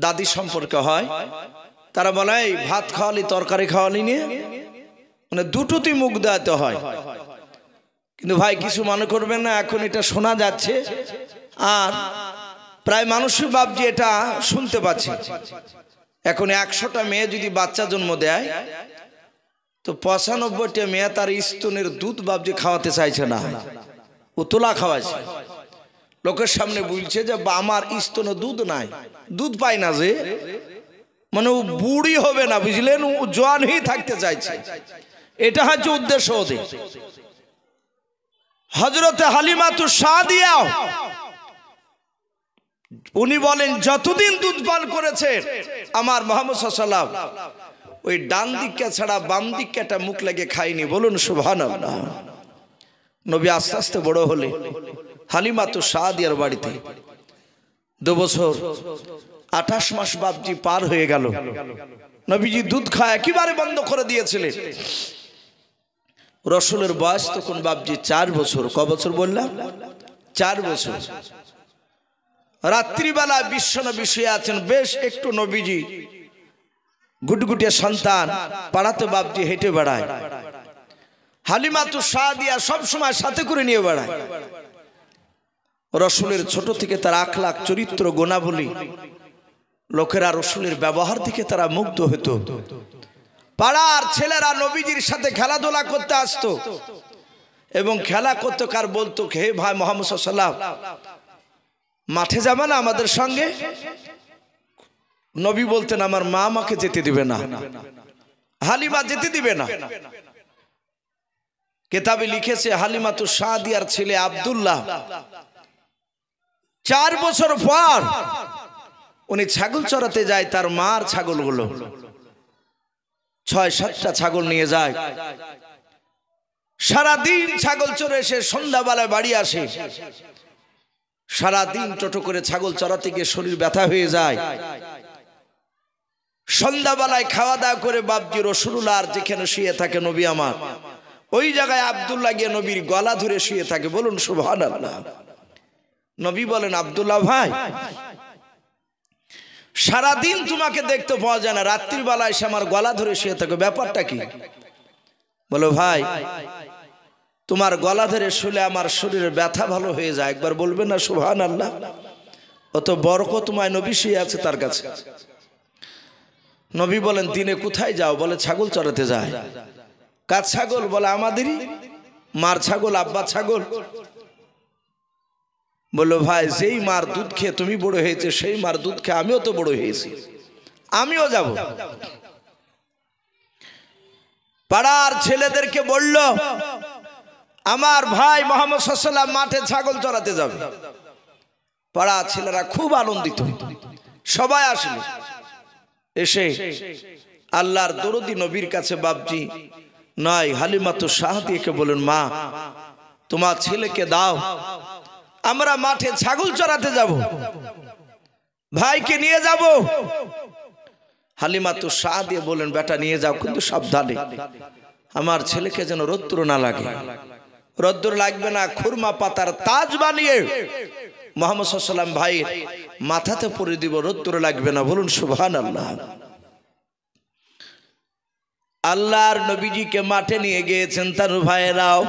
দাদি সম্পর্কে হয়, তারা বলে ভাত খাওয়ালি তরকারি খাওয়ালি নিয়ে মানে দুটোতেই মুখ দেওয়াতে হয়। কিন্তু ভাই কিছু মনে করবেন না, এখন এটা শোনা যাচ্ছে আর প্রায় মানুষই বাপজি এটা শুনতে পাচ্ছে। এখন 100টা মেয়ে যদি বাচ্চা জন্ম দেয় তো 95টা মেয়ে তার স্তনের দুধ বাপজি খাওয়াতে চাইছে না, ও তোলা খাওয়াইছে। লোকের সামনে বলছে যে আমার স্তনে দুধ নাই, দুধ পায় না, যে মানে ও বুড়ি হবে না, বুঝলেন, ও জওয়ানই থাকতে চাইছে। এটা হচ্ছে উদ্দেশ্য ওদের। হযরতে হালিমাতুস সাদিয়া উনি বলেন যতদিন দুধ পান করেছে আমার মুহাম্মদ সাল্লাল্লাহু আলাইহি ওয়াসাল্লাম ওই ডান দিকটা ছাড়া বাম দিকটা মুখ লাগে খায়নি। বলুন সুবহানাল্লাহ। নবী আস্তে আস্তে বড় হলে হালিমাতুস সাদিয়ার বাড়িতে 2 বছর 28 মাস বাপজি পার হয়ে গেল। নবীজি দুধ খাওয়া একেবারে বন্ধ করে দিয়েছিলেন। রসুলের বয়স তখন বাপজি 4 বছর। ক বছর বললাম? 4 বছর। রাত্রিবেলা বিশ্বনবী শুয়ে আছেন, বেশ একটু নবীজি গুটগুটিয়া সন্তান পাড়াতে বাপজি হেঁটে বেড়ায়। হালিমাতুস সাদিয়া সব সময় সাথে করে নিয়ে বেড়ায়। রসুলের ছোট থেকে তার আখলাক চরিত্র গুণাবলী, লোকেরা রসুলের ব্যবহার থেকে তারা মুগ্ধ হতো। পাড়ার ছেলেরা নবীজির সাথে খেলাধুলা করতে আসতো এবং খেলা করতে কার বলতো, হে ভাই মুহাম্মদ সাল্লাল্লাহু আলাইহি ওয়াসাল্লাম মাঠে যাবে না আমাদের সঙ্গে? নবী বলতেন আমার মা আমাকে যেতে দিবে না, হালিমা যেতে দিবে না। কিতাবে লিখেছে হালিমাতুস সাদিয়ার ছেলে আব্দুল্লাহ 4 বছর পর উনি ছাগল চড়াতে যায়। তার মার ছাগলগুলো 6-7টা ছাগল নিয়ে যায়। সারাদিন ছাগল চড়ে এসে সন্ধ্যাবেলায় বাড়ি আসে। সারাদিন টোটো করে ছাগল চড়াতে গিয়ে শরীর ব্যথা হয়ে যায়। সন্ধ্যাবেলায় খাওয়া দাওয়া করে বাপজি রাসূলুল্লাহ যেখানে শুয়ে থাকে নবী আমার, ওই জায়গায় আব্দুল্লাহ গিয়ে নবীর গলা ধরে শুয়ে থাকে। বলুন সুবহানাল্লাহ। নবী বলেন, আব্দুল্লাহ ভাই, সারাদিন তোমাকে দেখতে পাওয়া যায় না, রাত্রিবেলায় এসে আমার গলা ধরে শুয়ে থাকে, ব্যাপারটা কি? বলো ভাই, তোমার গলা ধরে শুলে আমার শরীরের ব্যথা ভালো হয়ে যায়। একবার বলবেন না সুবহানাল্লাহ? অত বরকতময় নবী শুয়ে আছে তার কাছে। নবী বলেন, দিনে কোথায় যাও? বলে ছাগল চড়াতে যায়। কার ছাগল? বলে আমাদেরই, মার ছাগল, আব্বা ছাগল। বললো ভাই, যেই মার দুধ খেয়ে তুমি বড় হয়েছে সেই মার দুধ খেয়ে আমিও তো বড় হয়েছি, আমিও যাব। পাড়ার ছেলেদেরকে বলল, আমার ভাই মুহাম্মদ সাল্লাল্লাহু আলাইহি ওয়াসাল্লাম মাঠে ছাগল চড়াতে যাবে। পাড়ার ছেলেরা খুব আনন্দিত, সবাই আসলে এসে আল্লাহর দরদি নবীর কাছে বাপজি নয় হালিমাতুস সাদিয়াকে বলেন, মা তোমার ছেলেকে দাও, আমরা মাঠে ছাগল চড়াতে যাব, ভাইকে নিয়ে যাব। হালিমাতুস সাদিয়া বলেন, বেটা নিয়ে যাও, কিন্তু সাবধানে, আমার ছেলেকে যেন রোদ্দুর না লাগে। রোদ্দুর লাগবে না, খুরমা পাতার তাজ বানিয়ে মুহাম্মদ সাল্লাল্লাহু আলাইহি ওয়াসাল্লাম ভাইয়ের মাথাতে পরে দিব, রোদ্দুর লাগবে না। বলুন সুবহানাল্লাহ। আল্লাহর নবীজিকে মাঠে নিয়ে গিয়েছেন তার ভাইয়েরাও।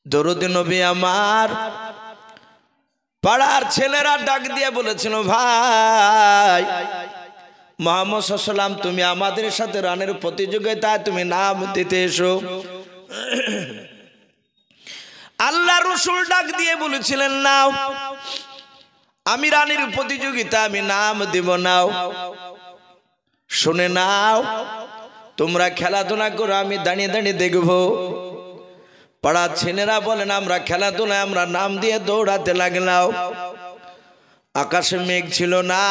দরুদ নবী আমার, পাড়ার ছেলেরা ডাক দিয়ে বলেছিল, ভাই মুহাম্মদ সাল্লাল্লাহু আলাইহি ওয়াসাল্লাম তুমি আমাদের সাথে রানের প্রতিযোগিতায় তুমি নাম দিতে এসো। আল্লাহ রাসূল ডাক দিয়ে বলেছিলেন, নাও, আমি রানের প্রতিযোগিতা আমি নাম দেব, নাও, শুনে নাও, তোমরা খেলাধুলা করো, আমি দাঁড়িয়ে দাঁড়িয়ে দেখব। পাড়ার ছেলেরা বলেন, আমরা খেলাধুলায় আমরা নাম দিয়ে দৌড়াতে লাগলাম। আকাশে মেঘ ছিল না,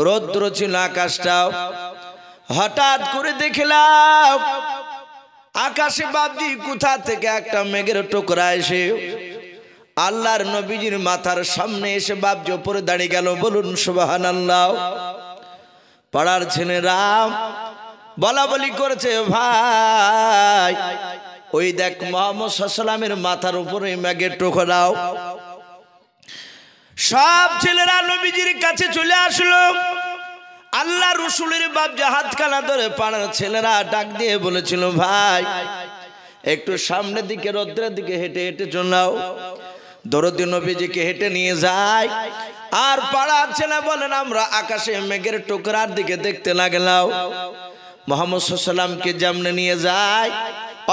রৌদ্র ছিল আকাশটাও। হঠাৎ করে দেখলাম আকাশে বাপজি কোথা থেকে একটা মেঘের টুকরা এসে আল্লাহর নবীজির মাথার সামনে এসে বাপজি উপরে দাঁড়িয়ে গেল। বলুন সুবহানাল্লাহ। পাড়ার ছেলেরা বলা বলি করেছে, ভাই ওই দেখ মুহাম্মদ সাল্লাল্লাহু আলাইহি ওয়াসাল্লামের মাথার উপরে মেঘের টুকরাও। সব ছেলেরা নবীজির কাছে চলে আসলো। আল্লাহ রসুলের বাপ হাত খানা ধরে পাড়ার ছেলেরা ডাক দিয়ে বলেছিল, ভাই একটু সামনের দিকে রৌদ্রের দিকে হেঁটে হেঁটে চলাও। দরদি নবীজিকে হেঁটে নিয়ে যায়। আর পাড়ার ছেলে বলেন আমরা আকাশে মেঘের টুকরার দিকে দেখতে লাগলাম। মুহাম্মদ সাল্লাল্লাহু আলাইহি ওয়াসাল্লামকে যেমনে নিয়ে যায়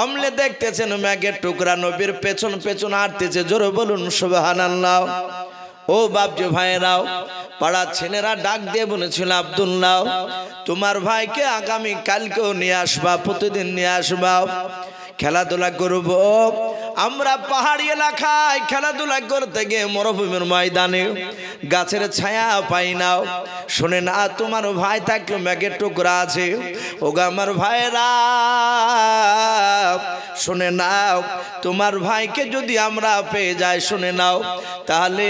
অমলে দেখতেছেন মেঘের টুকরা নবীর পেছন পেছন হাঁটতেছে। জোরে বলুন সুবহানাল্লাহ। ও বাপজি ভাইরাও, পাড়ার ছেলেরা ডাক দিয়ে বলেছিল, আব্দুল্লাহ তোমার ভাইকে আগামী কালকেও নিয়ে আসবা, প্রতিদিন নিয়ে আসবা, খেলাধুলা করব। আমরা পাহাড়ি এলাকায় খেলাধুলা করতে গিয়ে মরুভূমির ময়দানে গাছের ছায়া পাই না। শুনে না তোমার ভাই থাকলে মেঘের টুকরা আছে। ওগো আমার ভাইরা শুনে নাও, তোমার ভাইকে যদি আমরা পেয়ে যাই শুনে নাও, তাহলে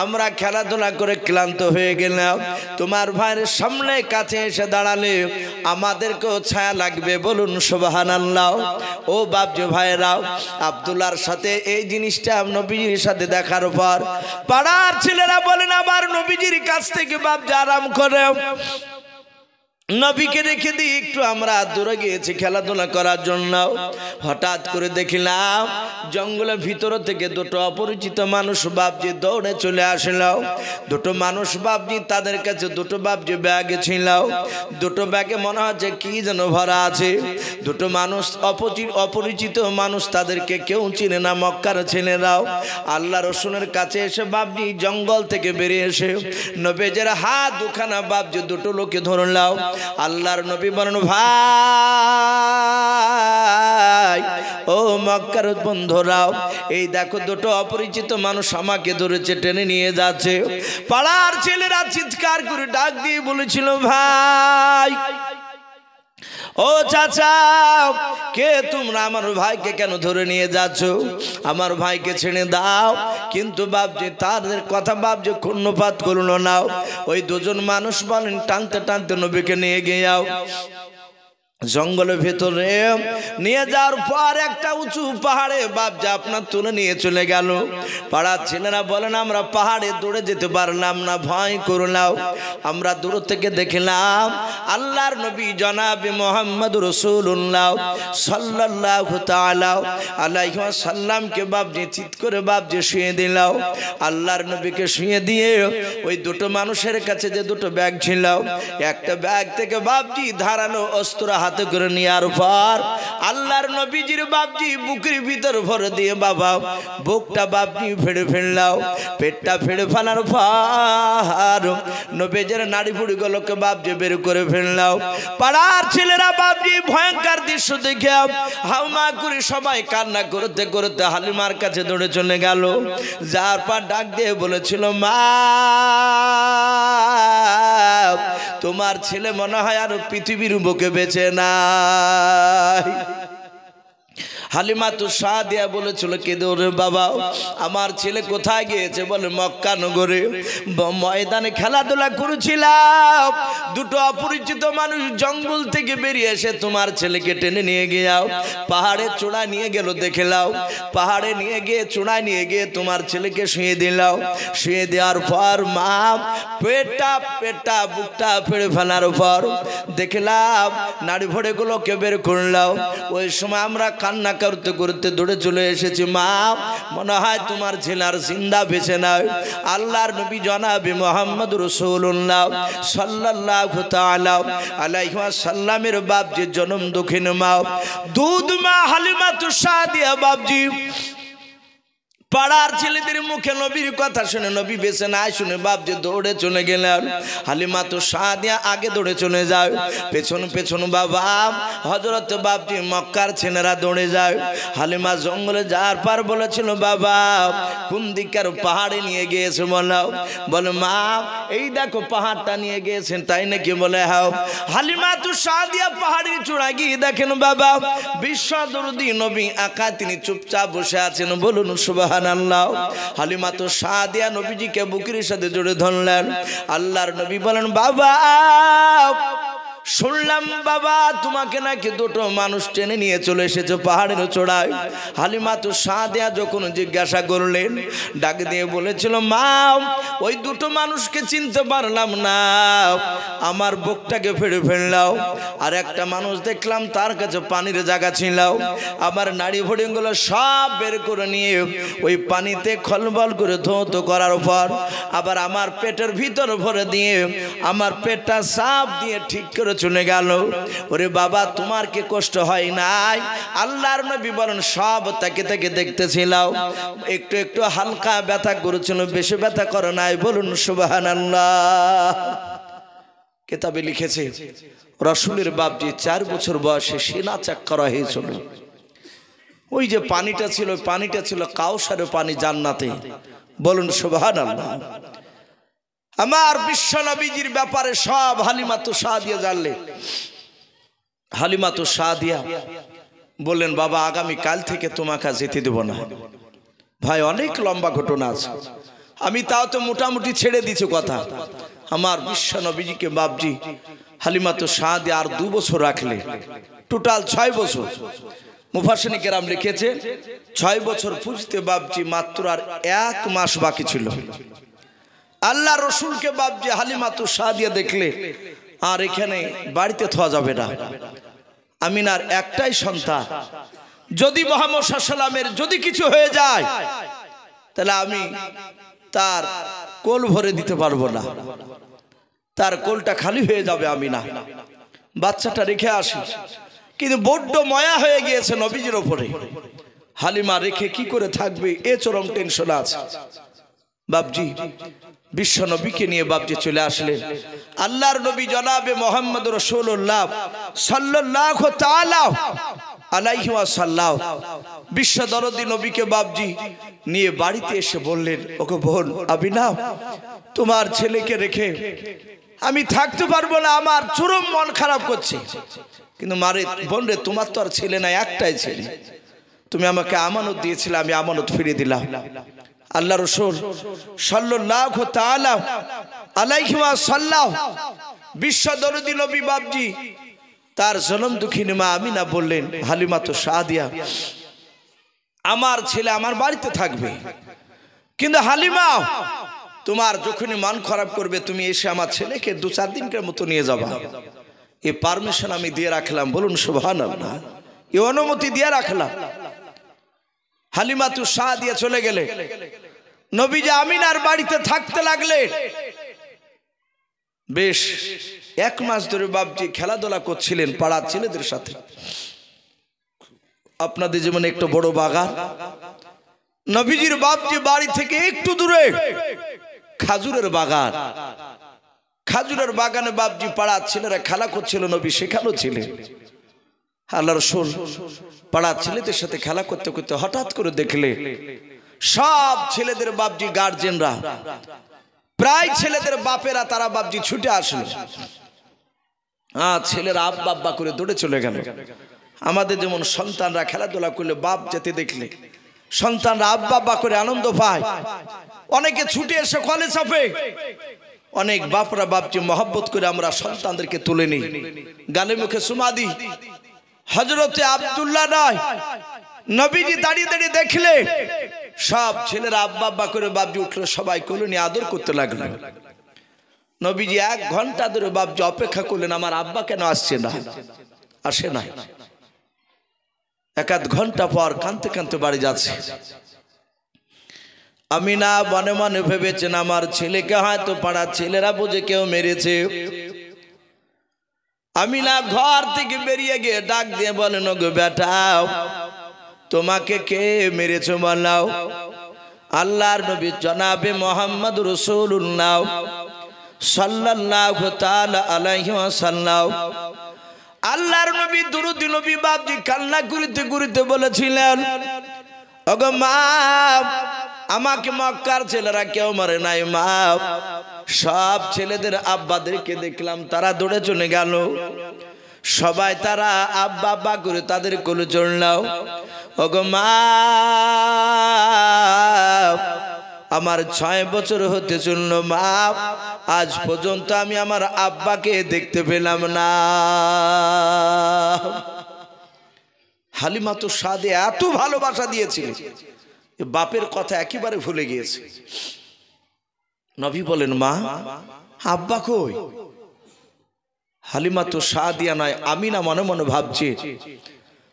আমরা খেলাধুলা করে ক্লান্ত হয়ে গেলাম, তোমার ভাইয়ের সামনে কাছে এসে দাঁড়ালে আমাদেরকেও ছায়া লাগবে। বলুন সুবহানাল্লাহ। ও বাপজি ভাইরাও, আব্দুল্লাহর সাথে এই জিনিসটা নবীজির সাথে দেখার পর পাড়ার ছেলেরা বলেন আবার নবীজির কাছ থেকে বাপজি আরাম করে নবীকে রেখে দিই, একটু আমরা দূরে গিয়েছি খেলাধুলা করার জন্য। হঠাৎ করে দেখলাম জঙ্গলের ভিতর থেকে দুটো অপরিচিত মানুষ বাপজি দৌড়ে চলে আসলো। দুটো মানুষ বাপজি, তাদের কাছে দুটো বাপজি ব্যাগ ছিল। দুটো ব্যাগে মনে হচ্ছে কি যেন ভরা আছে। দুটো মানুষ অপরিচিত মানুষ, তাদেরকে কেউ চিনে না। মক্কার ছেলেরাও আল্লাহ রসুলের কাছে এসে বাপজি জঙ্গল থেকে বেরিয়ে এসে নবীজের হাত দুখানা বাপজি দুটো লোকে ধরলাম। আল্লাহর নবী বলেন, ভাই ও মক্কার বন্ধুরাও, এই দেখো দুটো অপরিচিত মানুষ আমাকে ধরেছে, টেনে নিয়ে যাচ্ছে। পাড়ার ছেলেরা চিৎকার করে ডাক দিয়ে বলেছিল, ভাই ও চাচা, কে তোমরা? আমার ভাইকে কেন ধরে নিয়ে যাচ্ছ? আমার ভাইকে ছেড়ে দাও। কিন্তু বাপজি তাদের কথা বাপজি কর্ণপাত করলো না। ওই দুজন মানুষ বলেন, টানতে টানতে নবীকে নিয়ে গিয়ে জঙ্গলের ভেতরে নিয়ে যাওয়ার পর একটা উঁচু পাহাড়ে বাপজি আপনার তুলে নিয়ে চলে গেল। পাড়ার ছেলেরা বলেন, আমরা পাহাড়ে দৌড়ে যেতে পারলাম না, ভয় করলাম। আমরা দূর থেকে দেখলাম আল্লাহর নবী জনাবে মুহাম্মদ রাসূলুল্লাহ সাল্লাল্লাহু তাআলা আলাইহি ওয়াসাল্লামকে বাপজি চিৎ করে বাপজি শুয়ে দিলাম। আল্লাহর নবীকে শুয়ে দিয়ে ওই দুটো মানুষের কাছে যে দুটো ব্যাগ ছিল, একটা ব্যাগ থেকে বাপজি ধারালো অস্ত্র হাতে করে নেওয়ার পর আল্লাহর নবীজির বাপজি বুকের ভিতর ভরে দিয়ে বাবা বুকটা বাপজি ফেড়ে ফেললাম। পেটটা ফেড়ে ফেলার পর নবীজির নাড়ি ফুড়িগুলোকে বাপজি বের করে ফেললাম। পাড়ার ছেলেরা বাপজি ভয়ঙ্কর দৃশ্য দেখে হাউমা করে সবাই কান্না করতে করতে হালিমার কাছে দৌড়ে চলে গেল। যার পর ডাক দিয়ে বলেছিল, মা তোমার ছেলে মনে হয় আর পৃথিবীর বুকে বেঁচে নাই। হালিমা তো সাদিয়া বলেছিল, কেঁদে ওরে বাবা আমার ছেলে কোথায় গিয়েছে? বলে মক্কা নগরে ময়দানে খেলাধুলা করেছিলাম, দুটো অপরিচিত মানুষ জঙ্গল থেকে বেরিয়ে এসে তোমার ছেলেকে টেনে নিয়ে গিয়াও পাহাড়ে চূড়ায় নিয়ে গেল। দেখলাম পাহাড়ে নিয়ে গিয়ে চূড়ায় নিয়ে গিয়ে তোমার ছেলেকে শুয়ে দিলাম। শুয়ে দেওয়ার পর মা পেটটা বুকটা ফেড়ে ফেলার পর দেখলাম নাড়ি ভোড়েগুলোকে বের করলাম। ওই সময় আমরা কান্না করতে করতে দৌড়ে চলে এসেছি, মা মনে হয় তোমার ছেলে আর জিন্দা বেঁচে নাই। আল্লাহর নবী জনাবে মুহাম্মদ রাসূলুল্লাহ সাল্লাল্লাহু তাআলা আলাইহি ওয়াসাল্লামের বাপজি জন্ম দক্ষিণ মা দুধ মা হালিমাতু সাদিয়া বাপজি পাড়ার ছেলেদের মুখে নবীর কথা শুনে নবী বেঁচে নাই শুনে বাপজি দৌড়ে চলে গেলেন। হালিমাতু সাদিয়া আগে দৌড়ে চলে যায়, পেছন পেছন বাবা হযরত বাপজি মক্কার ছেলেরা দৌড়ে যায়। হালিমা জঙ্গলে যাওয়ার পর বলেছিল, বাবা কোন দিকের পাহাড়ে নিয়ে গিয়েছে বলো? বলে মা এই দেখো পাহাড়টা নিয়ে গিয়েছেন। তাই নাকি? বলে হ্যাঁ। হালিমাতু সাদিয়া পাহাড়ের চূড়ায় গিয়ে দেখেন বাবা বিশ্ব দরদি নবী আকা তিনি চুপচাপ বসে আছেন। বলুন সুবহানাল্লাহ। হালিমাতু সাদিয়া নবীজিকে বুকের সাথে জড়িয়ে ধরলেন। আল্লাহর নবী বলেন, বাবা শুনলাম বাবা তোমাকে নাকি দুটো মানুষ টেনে নিয়ে চলে এসেছে পাহাড়ের চূড়ায়। হালিমাতু সাদিয়া যখন জিজ্ঞাসা করলেন, ডাক দিয়ে বলেছিল, মা ওই দুটো মানুষকে চিনতে পারলাম না, আমার বুকটাকে ফেড়ে ফেললাম। আর একটা মানুষ দেখলাম তার কাছে পানির জায়গা ছিল, আমার নাড়ি ভুঁড়িগুলো সব বের করে নিয়ে ওই পানিতে খলবল করে ধৌত করার পর আবার আমার পেটের ভিতর ভরে দিয়ে আমার পেটটা সাপ দিয়ে ঠিক করে চলে গেল। ওরে বাবা তোমার কি কষ্ট হয় নাই? আল্লাহর নবী বলেন, সব তাকে তাকে দেখতেছিলাম, একটু একটু হালকা ব্যথা করেছিল, বেশি ব্যথা করে নাই। বলুন সুবহানাল্লাহ। কিতাবে লিখেছে রাসূলের বাপজি 4 বছর বয়সে সিনা চাক করা হয়েছিল। ওই যে পানিটা ছিল, পানিটা ছিল কাউসারের পানি জান্নাতে। বলুন সুবহানাল্লাহ। আমার বিশ্ব নবীজির ব্যাপারে সব হালিমাতু সাদিয়া জানলে। হালিমাতু সাদিয়া বললেন, বাবা আগামী কাল থেকে তোমাকে যেতে দেব না। ভাই অনেক লম্বা ঘটনা আছে, আমি তাও তো মোটামুটি ছেড়ে দিছি কথা। আমার বিশ্ব নবীজিকে বাপজি হালিমাতু সাদিয়া আর 2 বছর রাখলে, টোটাল 6 বছর। মুফাসসিরিন কেরাম লিখেছে 6 বছর পুজতে বাপজি মাত্র আর 1 মাস বাকি ছিল। আল্লাহ রসুলকে বাপজি হালিমাতু সাদিয়া দেখলে আর এখানে বাড়িতে থাকা যাবে না। আমিনার একটাই সন্তান, যদি মুহাম্মদ সাল্লাল্লাহু আলাইহি ওয়াসাল্লামের যদি কিছু হয়ে যায় তাহলে আমি তার কোল ভরে দিতে পারবো না, তার কোলটা খালি হয়ে যাবে। আমিনা বাচ্চাটা রেখে আসি, কিন্তু বড্ড মায়া হয়ে গিয়েছে নবীজির উপরে। হালিমা রেখে কি করে থাকবে, এ চরম টেনশন আছে। বাপজি বিশ্ব নবীকে নিয়ে বাপজি চলে আসলেন। আল্লাহর নবী জনাবে মুহাম্মদ রাসূলুল্লাহ সাল্লাল্লাহু তাআলা আলাইহি ওয়াসাল্লাম বিশ্ব দরদি নবীকে বাপজি নিয়ে বাড়িতে এসে বললেন, ওকে বোন আমিনা, তোমার ছেলেকে রেখে আমি থাকতে পারবো না, আমার চরম মন খারাপ করছে। কিন্তু মারে বোন রে, তোমার তো আর ছেলে নাই, একটাই ছেলে, তুমি আমাকে আমানত দিয়েছিলে, আমি আমানত ফিরিয়ে দিলাম। আল্লাহ রাসূল সাল্লাল্লাহু তাআলা আলাইহি ওয়াসাল্লাম বিশ্ব দরদি নবী বাপজি তার জনম দুঃখিনী মা আমিনা বললেন, হালিমাতু সাদিয়া আমার ছেলে আমার বাড়িতে থাকবে, কিন্তু হালিমা তোমার যখনই মন খারাপ করবে তুমি এসে আমার ছেলেকে 2-4 দিনের মতো নিয়ে যাবা। এই পারমিশন আমি দিয়ে রাখলাম। বলুন সুবহানাল্লাহ। এই অনুমতি দিয়ে রাখলাম। হালিমাতু সাদিয়া চলে গেলে নবীজি আমিনার বাড়িতে থাকতে লাগলে। বেশ 1 মাস ধরে বাপজি খেলাধুলা করছিলেন পাড়ার ছেলেদের সাথে। আপনাদের যেমন একটা বড় বাগান, নবীজির বাপজি বাড়ি থেকে একটু দূরে খাজুরের বাগান। খাজুরের বাগানে বাপজি পাড়ার ছেলেরা খেলা করছিল, নবী সেখানেও ছিলেন। আল্লাহ রাসূল পাড়ার ছেলেদের সাথে খেলা করতে করতে হঠাৎ করে দেখলে সব ছেলেদের বাপজি গার্জেনরা, প্রায় ছেলেদের বাপেরা তারা বাপজি ছুটে আসলো। ছেলেরা আব্বা আব্বা করে দৌড়ে চলে গেল। আমাদের যেমন সন্তানরা খেলাধুলা করলে বাপ যেতে দেখলে সন্তানরা আব্বা আব্বা করে আনন্দ পায়, অনেকে ছুটে এসে কলে চাপে। অনেক বাপরা বাপজি মহব্বত করে আমরা সন্তানদেরকে তুলে নিই, গালে মুখে চুমা দিই। হযরতে আব্দুল্লাহ নয়, নবীজি দাঁড়িয়ে দাঁড়িয়ে দেখলে সব ছেলেরা আব্বা আব্বা করে বাপজি উঠলো, সবাই কোলে নিয়ে আদর করতে লাগলো। নবীজি 1 ঘন্টা ধরে বাপজি অপেক্ষা করলেন, আমার আব্বা কেন আসছে না, আসে না। 1-8 ঘন্টা পর কাঁদতে কাঁদতে বাড়ি যাচ্ছে। আমিনা মনে মনে ভেবেছেন আমার ছেলেকে হয়তো পাড়ার ছেলেরা বুঝে কেউ মেরেছে। আমিনা ঘর থেকে বেরিয়ে গিয়ে ডাক দিয়ে বলেন, ওগো বেটা, তোমাকে কে মেরেছে বলাও। আল্লাহর নবী জনাবে মুহাম্মদ রাসূলুল্লাহ সাল্লাল্লাহু তাআলা আলাইহি ওয়াসাল্লাম, আল্লাহর নবী দুরূদ নবী বাপজি কান্না করিতে করিতে বলেছিলেন, ওগো মা, আমাকে মক্কার ছেলেরা কেউ মারে নাই মা। সব ছেলেদের আব্বাদেরকে দেখলাম তারা দৌড়ে চলে গেল, সবাই তারা আব্বা আব্বা করে তাদের কোলে চড়লাও। ওগো মা, আমার 6 বছর হতে চলল মা, আজ পর্যন্ত আমি আমার আব্বাকে দেখতে পেলাম না। হালিমা তো সাদে এত ভালোবাসা দিয়েছিলেন, বাপের কথা একেবারে ভুলে গিয়েছে। নবী বলেন, মা আব্বা কই? হালিমা তো সাদিয়া নয়, আমি না মনে মনে ভাবছি,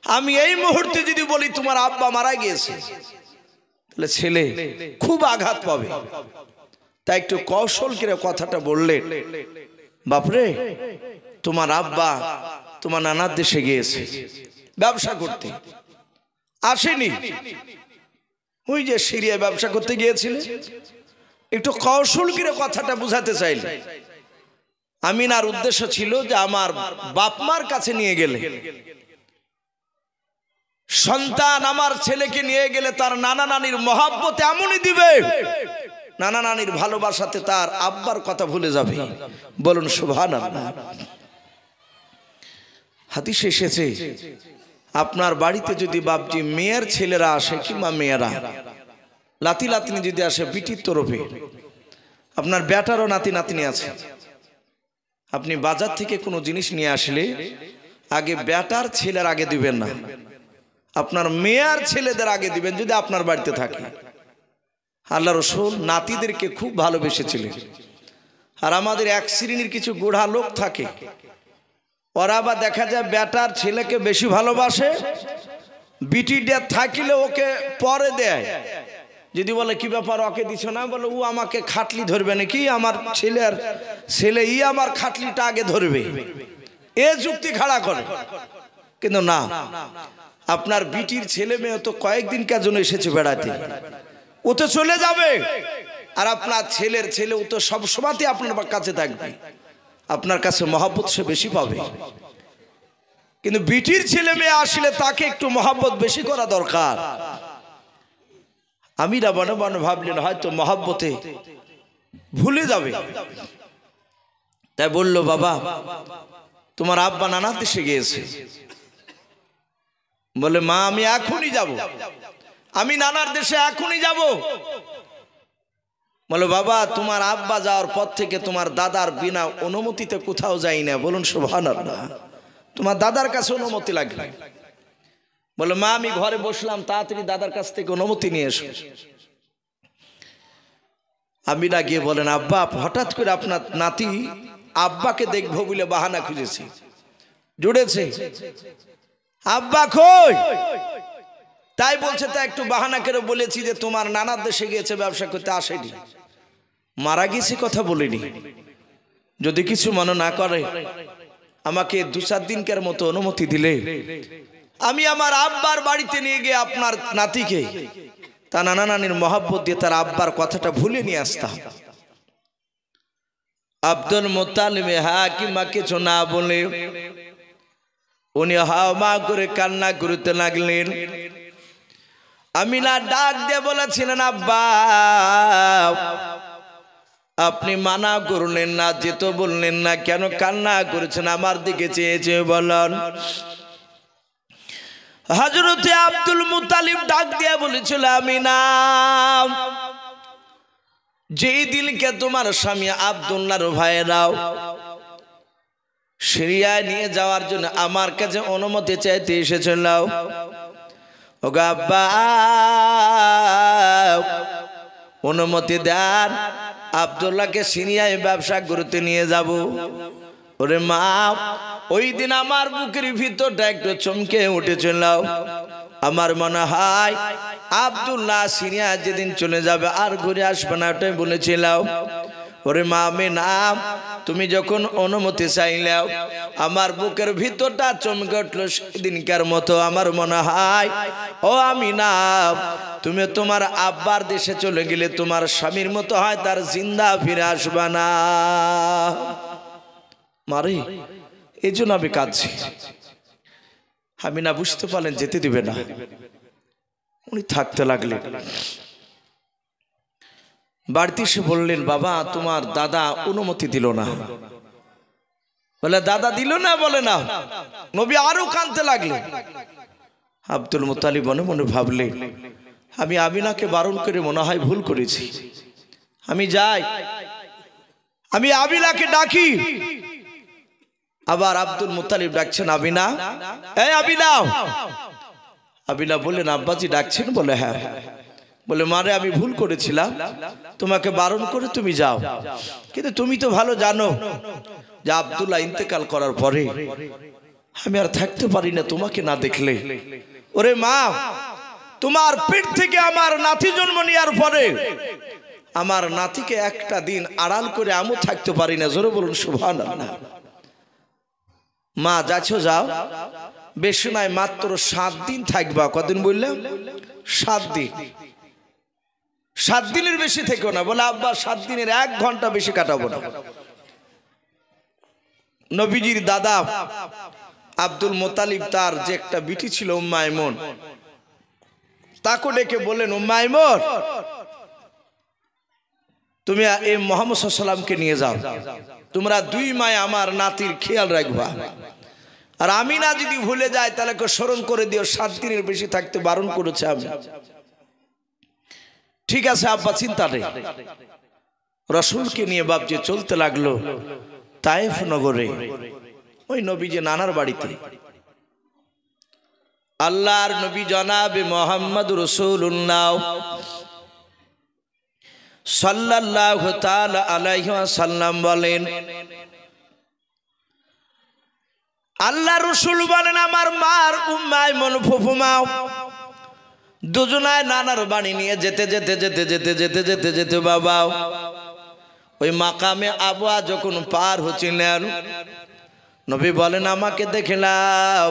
আমি এই মুহূর্তে যদি বলি তোমার আব্বা মারা গিয়েছে, তাহলে ছেলে খুব আঘাত পাবে। তাই একটু কৌশল করে কথাটা বললেন, বাপরে তোমার আব্বা তোমার নানার দেশে গিয়েছে ব্যবসা করতে, আসেনি। ওই যে সিরিয়া ব্যবসা করতে গিয়েছিল। একটু কৌশল করে কথাটা বুঝাতে চাইলে। আমিনার উদ্দেশ্য ছিল যে আমার বাপ মার কাছে নিয়ে গেলে, সন্তান আমার ছেলেকে নিয়ে গেলে তার নানা নানির মহাব্বত এমনই দিবে, নানা নানির ভালোবাসাতে তার আব্বার কথা ভুলে যাবে। বলুন সুবহানাল্লাহ। হাদিসে এসেছে, আপনার বাড়িতে যদি বাপজি মেয়ের ছেলেরা আসে কিংবা মেয়েরা লাতি লাতিনি যদি আসে বিটির তরফে, আপনার বেটারও নাতি নাতনি আছে, আপনি বাজার থেকে কোনো জিনিস নিয়ে আসলে আগে বেটার ছেলের আগে দিবেন না, আপনার মেয়ের ছেলেদের আগে দিবেন যদি আপনার বাড়িতে থাকে। আল্লাহ রাসূল নাতিদেরকে খুব ভালোবেসেছিলেন। আর আমাদের এক শ্রেণীর কিছু গোড়া লোক থাকে, ওরা বা দেখা যায় বেটার ছেলেকে বেশি ভালোবাসে, বিটিটা থাকিলে ওকে পরে দেয়। যদি বলে কি ব্যাপার ওকে দিছ না, বলে ও আমাকে খাটলি ধরবে নাকি, আমার ছেলে আমার খাটলিটা আগে ধরবে, এ যুক্তি খাড়া করে। কিন্তু না, আপনার বিটির ছেলে মেয়ে তো কয়েকদিন কার জন্য এসেছে বেড়াতে, ও তো চলে যাবে। আর আপনার ছেলের ছেলে ও তো সব সময়তে আপনার কাছে থাকবে, আপনার কাছে মহব্বত সে বেশি পাবে। কিন্তু বিটির ছেলে মেয়ে আসলে তাকে একটু মহব্বত বেশি করা দরকার। আমিরা মনে মনে ভাবলেন হয়তো মহব্বতে ভুলে যাবে, তাই বলল, বাবা তোমার আব্বা নানার দেশে গিয়েছে। বলে, মা আমি এখনই যাব, আমি নানার দেশে এখনই যাব। বলে, বাবা তোমার আব্বা যাওয়ার পর থেকে তোমার দাদার বিনা অনুমতিতে কোথাও যাই না। বলুন সুবহানাল্লাহ। তোমার দাদার কাছে অনুমতি লাগবে। বলে, মা আমি ঘরে বসলাম, তাড়াতাড়ি দাদার কাছ থেকে অনুমতি নিয়ে এসো। আমি না গিয়ে বলেন, আব্বা হঠাৎ করে আপনার নাতি আব্বাকে দেখবো বলে বাহানা খুঁজেছি, জুড়েছে, আব্বা কই? তাই বলছে, তা একটু বাহানা করে বলেছি যে তোমার নানার দেশে গিয়েছে ব্যবসা করতে, আসেনি, মারা গেছে কথা বলিনি। যদি কিছু মনে না করে আমাকে 2-4 দিনকার মতো অনুমতি দিলে আমি আমার আব্বার বাড়িতে নিয়ে গিয়ে আপনার নাতিকে তার নানা নানির মহব্বত দিয়ে তার আব্বার কথাটা ভুলে নিয়ে আসতাম। আব্দুল মুত্তালিব হাকিমা কিছু না বলে উনি হাওয়া করে কান্না করতে লাগলেন। আমিনা ডাক দিয়ে বলেছিলেন, আব্বা আপনি মানা করলেন না, যেতে বললেন না, কেন কান্না করেছেন? আমার দিকে চেয়ে চেয়ে বলেন। হযরতে আব্দুল মুত্তালিব ডাক দিয়ে বলেছিল, আমিনা যেই দিনকে তোমার স্বামী আব্দুল্লাহর ভাইরাও সিরিয়ায় নিয়ে যাওয়ার জন্য আমার কাছে অনুমতি চাইতে এসেছিল, ওগো আব্বা অনুমতি দেন, আব্দুল্লাহকে সিরিয়ায় ব্যবসা করতে নিয়ে যাব। ওরে মা, ওই দিন আমার বুকের ভিতরটা একটু চমকে উঠেছিল। আমার মনে হয় আব্দুল্লাহ সিরিয়া যেদিন চলে যাবে আর ঘুরে আসবে না, ওটাই বলেছিল। ওরে মা, আমি নাম তুমি যখন অনুমতি চাইলাও আমার বুকের ভিতরটা চমকে উঠলো সেদিনকার মতো। আমার মনে হয় ও আমি না, তুমি তোমার আব্বার দেশে চলে গেলে তোমার স্বামীর মতো হয় তার জিন্দা ফিরে আসবে না। মারে এই জন্য আমি কাঁদছি। আমি না বুঝতে পারলেন যেতে দিবে না, উনি থাকতে লাগলেন। বাড়িতে এসে বললেন, বাবা তোমার দাদা অনুমতি দিল না। বলে, দাদা দিল না? বলে না। নবী আরো কাঁদতে লাগলেন। আব্দুল মুত্তালিব মনে মনে ভাবলেন, আমি আমিনাকে বারণ করে মনে হয় ভুল করেছি, আমি যাই, আমি আমিনাকে ডাকি। আবার আব্দুল মুত্তালিব ডাকছেন, আমিনা, এই আমিনা। আমিনা বললেন, আব্বাজি ডাকছেন? বলে হ্যাঁ। বলে, মারে আমি ভুল করেছিলাম, তোমাকে বারণ করে তুমি যাও, কিন্তু তুমি তো ভালো জানো যে আব্দুল্লাহ ইন্তেকাল করার পরে আমি আর থাকতে পারি না তোমাকে না দেখলে। ওরে মা, তোমার পেট থেকে আমার নাতি জন্ম নেওয়ার পরে আমার নাতিকে একটা দিন আড়াল করে আমিও থাকতে পারি না। জোরে বলুন সুবহানাল্লাহ। মা যাচ্ছ যাও, বেশি নয় মাত্র 7 দিন থাকবা। কদিন বললাম? 7 দিন। 7 দিনের বেশি থেকেও না। বলে, আব্বা 7 দিনের 1 ঘন্টা বেশি কাটাবো না। নবীজির দাদা আব্দুল মুত্তালিব তার যে একটা বিটি ছিল উম্মে আইমন, তাকে ডেকে বললেন, উম্মে আইমন, তুমি এই মুহাম্মদ সাল্লাল্লাহু আলাইহি ওয়াসাল্লামকে নিয়ে যাও, তোমরা 2 মায়ে আমার নাতির খেয়াল রাখবা, আর আমি না যদি ভুলে যাই তাহলে স্মরণ করে দিও 7 দিনের বেশি থাকতে বারণ করেছে আমি। ঠিক আছে আব্বা, চিন্তা নেই। রাসূলকে নিয়ে বাপজি চলতে লাগলো তায়েফ নগরে, ওই নবীজি নানার বাড়িতে। আল্লাহর নবী জনাবে মুহাম্মদ রাসূলুল্লাহ সাল্লাল্লাহু তাআলা আলাইহি ওয়াসাল্লাম বলেন, আল্লাহ রাসূল বলেন, আমার মার উম্মে আইমন ফুফুমা দুজনায় নানার বাড়ি নিয়ে যেতে যেতে যেতে যেতে যেতে যেতে যেতে বাবা ওই মাকামে আবওয়া যখন পার হচ্ছিলেন, নবী বলেন, আমাকে দেখলাম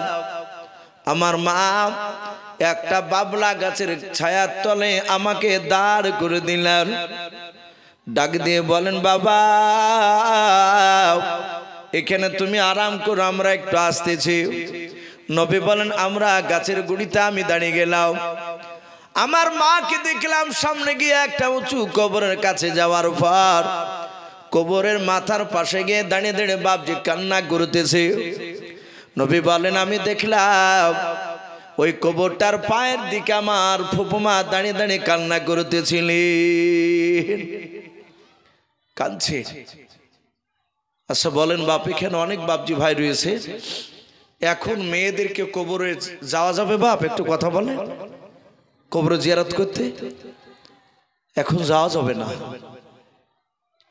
আমার মা একটা বাবলা গাছের ছায়ার তলে আমাকে দাঁড় করে দিলেন। ডাক দিয়ে বলেন, বাবা এখানে তুমি আরাম করো, আমরা একটু আসতেছি। নবী বলেন, আমরা গাছের গুড়িতে আমি দাঁড়িয়ে গেলাম। আমার মাকে দেখলাম সামনে গিয়ে একটা উঁচু কবরের কাছে যাওয়ার পর কবরের মাথার পাশে গিয়ে দাঁড়িয়ে দাঁড়িয়ে বাপজি কান্না করতেছে। নবী বলেন, আমি দেখলাম ওই কবরটার পায়ের দিকে আমার ফুফুমা দাঁড়িয়ে দাঁড়িয়ে কান্না করতেছিলেন, কাঁদছে। আচ্ছা বলেন বাপ, এখানে অনেক বাপজি ভাই রয়েছে, এখন মেয়েদেরকে কবরে যাওয়া যাবে বাপ? একটু কথা বলেন। কবরে জিয়ারত করতে এখন যাওয়া যাবে না,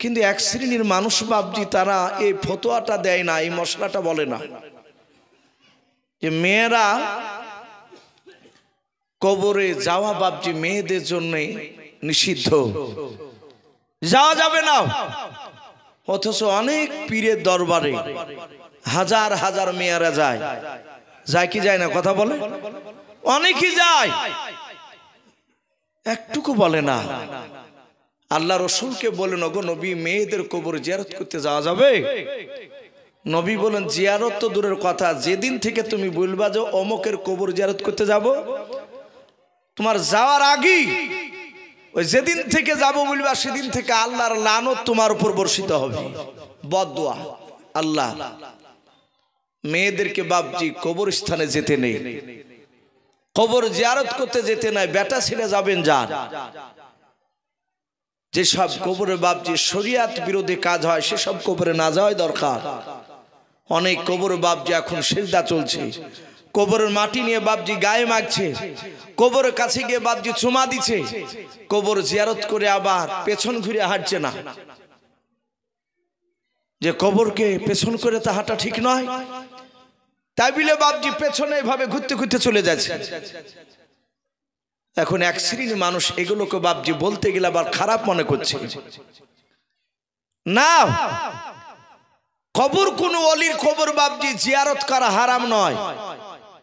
কিন্তু এক শ্রেণীর মানুষ বাপজি তারা এই ফতোয়াটা দেয় না, এই মশলাটা বলে না যে মেয়েরা কবরে যাওয়া বাপজি মেয়েদের জন্য নিষিদ্ধ, যাওয়া যাবে না। অথচ অনেক পীরের দরবারে হাজার হাজার মেয়েরা যায়, যায় কি যায় না? কথা বলে, অনেকেই যায়, একটুকু বলে না। আল্লাহ রসুলকে বলেন, ওগো নবী, মেয়েদের কবর জিয়ারত করতে যাওয়া যাবে? নবী বলেন, জিয়ারত তো দূরের কথা, যেদিন থেকে তুমি বলবা যে অমকের কবর জিয়ারত করতে যাব, তোমার যাওয়ার আগেই ওই যেদিন থেকে যাব বলবা সেদিন থেকে আল্লাহর লানত তোমার উপর বর্ষিত হবে, বদদুয়া। আল্লাহ মেয়েদেরকে বাপজি কবরস্থানে যেতে নেই, কবর জিয়ারত করতে যেতে নাই, বেটা ছেলে যাবেন যান। যেসব কবরে বাপজি শরিয়াত বিরোধী কাজ হয় সেসব কবরে না যাওয়াই দরকার। অনেক কবর বাপজি এখন সিজদা চলছে, কবরের মাটি নিয়ে বাপজি গায়ে মাখছে, কবরের কাছে গিয়ে বাপজি চুমা দিচ্ছে, কবর জিয়ারত করে আবার পেছন ঘুরে হাঁটছে না। যে কবরকে পেছন করে তা হাঁটা ঠিক নয়, তাই বলে বাপজি পেছনে এভাবে ঘুরতে ঘুরতে চলে যাচ্ছে। এখন এক শ্রেণীর মানুষ এগুলোকে বাপজি বলতে গেলে আবার খারাপ মনে করছে। না, কবর কোন ওলির কবর বাপজি জিয়ারত করা হারাম নয়।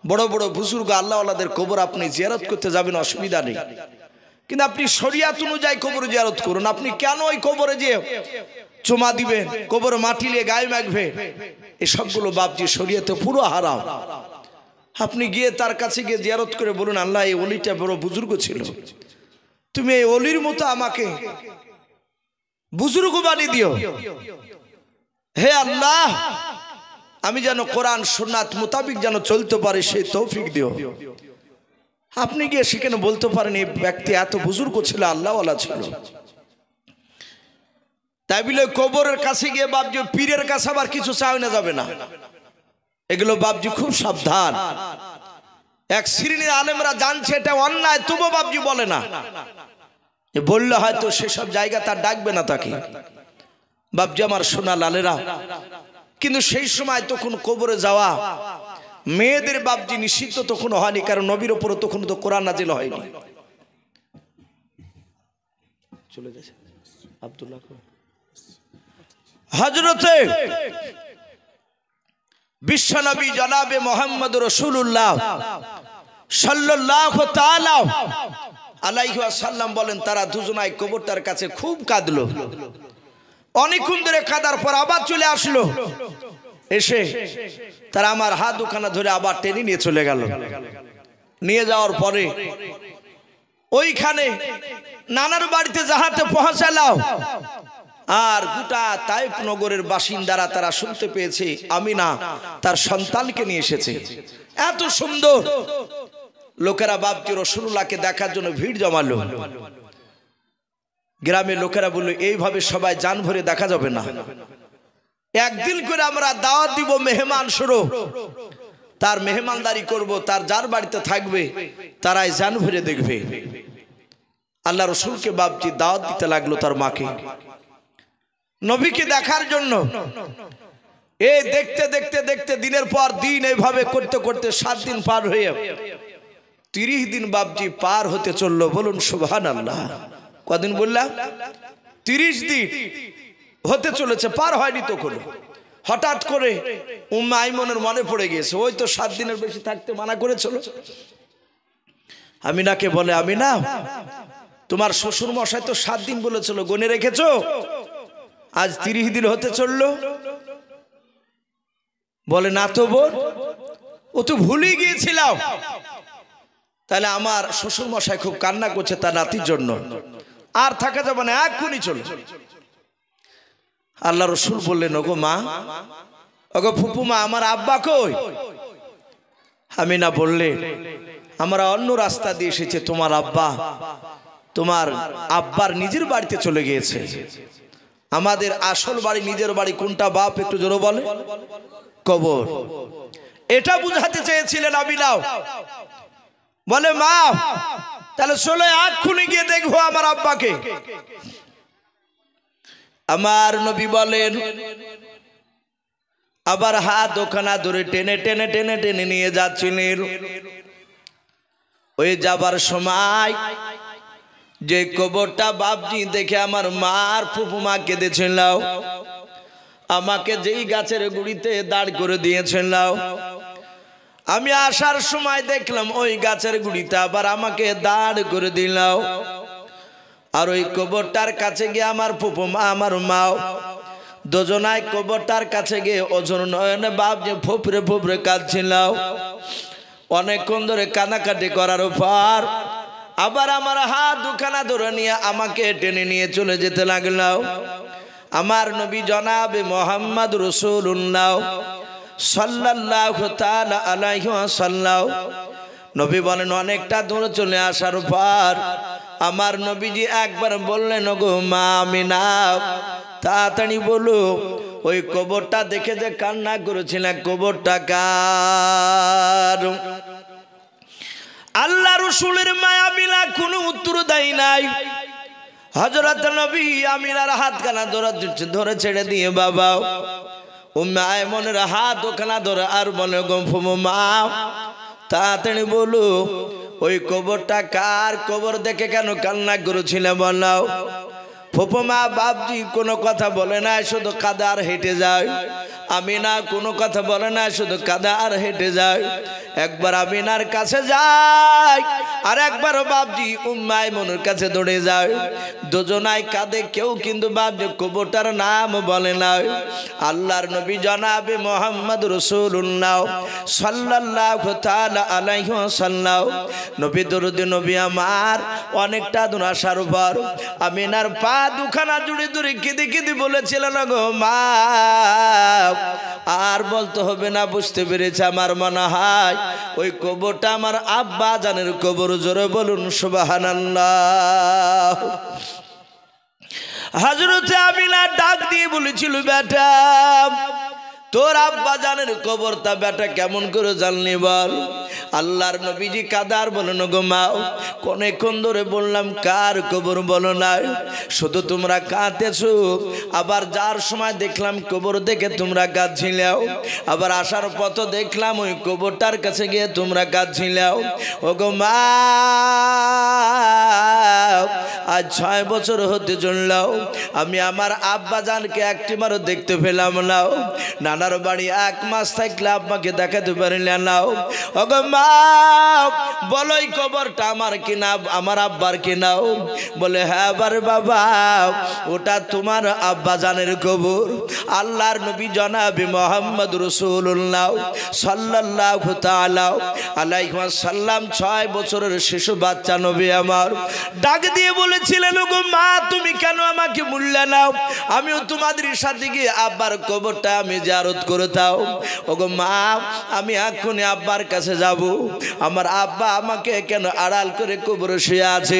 বড় বড় বুজুর্গ আল্লাহওয়ালাদের কবর আপনি জিয়ারত করতে যাবেন, অসুবিধা নেই, কিন্তু আপনি শরিয়াত অনুযায়ী কবর জিয়ারত করুন। আপনি কেন ওই কবরে যে চুমা দিবেন, কবর মাটি নিয়ে গায়ে মাখবেন, এই সবগুলো বাপজি শরিয়াতে পুরো হারাম। আপনি গিয়ে তার কাছে গিয়ে জিয়ারত করে বলুন, আল্লাহ এই ওলিটা বড় বুজুর্গ ছিল, তুমি এই ওলির মতো আমাকে বুজুর্গ বানিয়ে দিও। হে আল্লাহ, আমি যেন কোরআন সুন্নাত মোতাবিক যেন চলতে পারি সেই তৌফিক দিও। আপনি গিয়ে সেখানে বলতে পারেন এই ব্যক্তি এত বুজুর্গ ছিল, আল্লাহওয়ালা ছিল। তাই বলে কবরের কাছে গিয়ে বাপজি পীরের কাছে আবার কিছু চাওয়া যাবে না, এগুলো বাপজি খুব সাবধান। এক শ্রেণীর আলেমরা জানছে এটা অন্যায়, তবু বাপজি বলে না, বললে হয়তো সেসব জায়গা তার ডাকবে না তাকে। বাপজি আমার সোনা লালেরা, কিন্তু সেই সময় তখন কবরে যাওয়া মেয়েদের বাপজি নিষিদ্ধ তখন হয়নি, কারণ নবীর উপর তখন তো কোরআন নাজিল হয়নি। চলে গেছে আব্দুল্লাহ হযরতে বিশ্বনবী জনাবে মুহাম্মদ রাসূলুল্লাহ সাল্লাল্লাহু তাআলা আলাইহি ওয়াসাল্লাম বলেন, তারা দুজনাই কবরটার কাছে খুব কাঁদলো। অনেকক্ষণ ধরে কাঁদার পর আবার চলে আসলো, এসে তারা আমার হাত দুখানা ধরে আবার টেনে নিয়ে চলে গেল। নিয়ে যাওয়ার পরে ওইখানে নানার বাড়িতে যাহাতে পৌঁছালাম, আর গোটা তায়েফ নগরের বাসিন্দারা তারা শুনতে পেয়েছে আমিনা তার সন্তানকে নিয়ে এসেছে। এত সুন্দর লোকেরা বাপজি রাসূলুল্লাহকে দেখার জন্য ভিড় জমালো। গ্রামের লোকেরা বলল, এইভাবে সবাই জান ভরে দেখা যাবে না, একদিন করে আমরা দাওয়াত দিব মেহমান স্বরূপ, তার মেহমানদারি করব, তার যার বাড়িতে থাকবে তারাই জান ভরে দেখবে। আল্লাহ রাসূলকে বাপজি দাওয়াত দিতে লাগলো তার মাকে, নবীকে দেখার জন্য। এই দেখতে দেখতে দেখতে দিনের পর দিন এইভাবে করতে করতে 7 দিন পার হয়ে 30 দিন বাপজি পার হতে চললো। বলুন সুবহানাল্লাহ। কদিন বললাম? 30 দিন হতে চলেছে, পার হয়নি তখন। হঠাৎ করে উম্মে আইমনের মনে পড়ে গিয়েছে, ওই তো 7 দিনের বেশি থাকতে মানা করেছিল। আমিনাকে বলে, আমিনা তোমার শ্বশুর মশাই তো 7 দিন বলেছিল, গনে রেখেছো? আজ 30 দিন হতে চললো। বলে, না তো বোন, ও তো ভুলে গিয়েছিলাম। তাহলে আমার শ্বশুর মশাই খুব কান্না করছে তার নাতির জন্য, আর থাকা যাবে না, এক্ষুনি চলো। আল্লাহ রাসূল বললেন, ওগো মা, ওগো ফুপুমা, আমার আব্বা কই? আমিনা বললে, আমরা অন্য রাস্তা দিয়ে এসেছি, তোমার আব্বার নিজের বাড়িতে চলে গিয়েছে। আমাদের আসল বাড়ি, নিজের বাড়ি কোনটা বাপ? একটু জোরে বলে। কবর। এটা বুঝাতে চেয়েছিলেন আমিনাও। বলে, মা তাহলে চলো এক্ষুনি গিয়ে দেখবো আমার আব্বাকে। আমার নবী বলেন, আবার হাত ওখানা ধরে টেনে টেনে টেনে টেনে নিয়ে যাচ্ছিলেন। ওই যাবার সময় যে কবরটা বাপজি দেখে আমার মার ফুফুমা কেঁদেছিল, আমাকে যেই গাছের গুড়িতে দাঁড় করে দিয়েছিল, আমি আসার সময় দেখলাম ওই গাছের গুড়িতে আবার আমাকে দাঁড় করে দিল। আর ওই কবরটার কাছে গিয়ে আমার ফুফুমা আমার মাও দুজনাই কবরটার কাছে গিয়ে ওজন নয়নে বাপজি ফুপরে ফুপরে কাঁদছিল। অনেকক্ষণ ধরে কান্নাকাটি করার পর আবার আমার হাত দুখানা ধরে নিয়ে আমাকে টেনে নিয়ে চলে যেতে লাগলো। আমার নবী জনাবে মুহাম্মদ রাসূলুল্লাহ সাল্লাল্লাহু তাআলা আলাইহি ওয়াসাল্লাম নবী বলেন, অনেকটা দূরে চলে আসার পর আমার নবীজি একবার বললেন, ওগো মা আমিনা, তাড়াতাড়ি বলো ওই কবরটা দেখে যে কান্না করেছিল, কবরটা কার? আল্লাহ রাসূলের মা আমিনা কোনো উত্তর দেয় নাই। হযরত নবী আমিনার হাতখানা ধরে ছেড়ে দিয়ে বাবা উম্মে আইমনের হাত ওখানা ধরে আর বলে, গো ফুফুমা তাড়াতাড়ি বলো ওই কবরটা কার? কবর দেখে কেন কান্না করেছিল বলো। ফুফুমা বাপজি কোনো কথা বলে না, শুধু কাঁদে আর হেঁটে যায়। আমিনা কোনো কথা বলে না, শুধু কাঁদে আর হেঁটে যায়। একবার আমিনার কাছে যায়, আর একবার বাপজি উম্মে আইমনের কাছে দৌড়ে যায়। দুজনাই কাঁদে, কেউ কিন্তু বাপজি কবরটার নাম বলে না। আল্লাহর নবী জনাবে মুহাম্মদ রাসূলুল্লাহ সাল্লাল্লাহু তাআলা আলাইহি ওয়াসাল্লাম নবী দরুদ নবী আমার অনেকটা দূর আসার পর আমিনার পা দুখানা জুড়ে জুড়ে কেঁদে কেঁদে বলেছিলেন, গো মা আর বলতে হবে না, বুঝতে পেরেছে আমার মনে হয় ওই কবরটা আমার আব্বা জানের কবর। জোরে বলুন সুবহানাল্লাহ। হযরতে আমিনা ডাক দিয়ে বলেছিল, বেটা তোর আব্বা জানের কবরটা বেটা কেমন করে জানলি বল? আল্লাহর নবীজি কাদার বলেন, গো মা অনেকক্ষণ ধরে বললাম কার কবর বলো না, শুধু তোমরা কাঁদতেছো। আবার যার সময় দেখলাম কবর দেখে তোমরা কাঁদছিলাও, আবার আসার পথ দেখলাম ওই কবরটার কাছে গিয়ে তোমরা কাঁদছিলাও। ও গো মা আজ 6 বছর হতে চললাও, আমি আমার আব্বা জানকে একটিবারও দেখতে পেলাম না। নানার বাড়ি 1 মাস থাকলে আব্বাকে দেখাতে পারিলে নাও। ও গো মা বলো এই কবরটা আমার কিনা আমার আব্বার কিনাও? বলে হ্যাঁ বারে বাবা, ওটা তোমার আব্বা জানের কবর। আল্লাহর নবী জনাবে মুহাম্মদ রাসূলুল্লাহ সাল্লাল্লাহু তাআলা আলাইহি ওয়াসাল্লাম 6 বছরের শিশু বাচ্চা নবী আমার ডাক দিয়ে বলেছিলেন, গো মা তুমি কেন আমাকে ভুললে নাও? আমিও তোমাদের সাথে গিয়ে আব্বার কবরটা আমি জিয়ারত করে দাও। ও গো মা আমি এখনই আব্বার কাছে যাব। আমার আব্বা আমাকে কেন আড়াল করে কবরে শুয়ে আছে?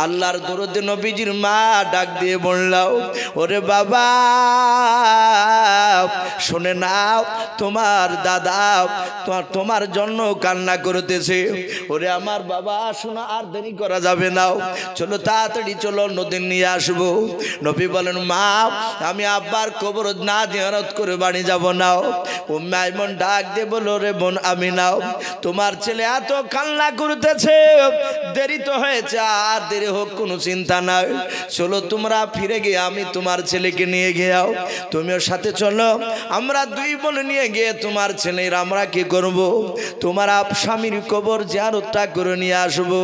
আল্লাহর দরুদে নবীজির মা ডাক দিয়ে বললাম, ওরে বাবা শুনে নাও, তোমার দাদা তোমার জন্য কান্না করতেছে। ওরে আমার বাবা শোনো, আর দেরি করা যাবে না, চলো তাড়াতাড়ি চলো নদী নিয়ে আসবো। নবী বলেন, মা আমি আব্বার কবর না জিয়ারত করে বাড়ি যাব না। উম্মে আইমন ডাক দিয়ে বলো, রে বোন আমি নাও, তোমার ছেলে এত কান্না করতেছে, দেরি তো হয়েছে, আর দেরি হোক কোনো চিন্তা নাই, চলো তোমরা ফিরে গিয়ে আমি তোমার ছেলেকে নিয়ে গিয়াও, তুমিও সাথে চলো। আমরা 2 বোন নিয়ে গিয়ে তোমার ছেলের আমরা কি করব? তোমার স্বামীর কবর জিয়ারতটা করে নিয়ে আসবো।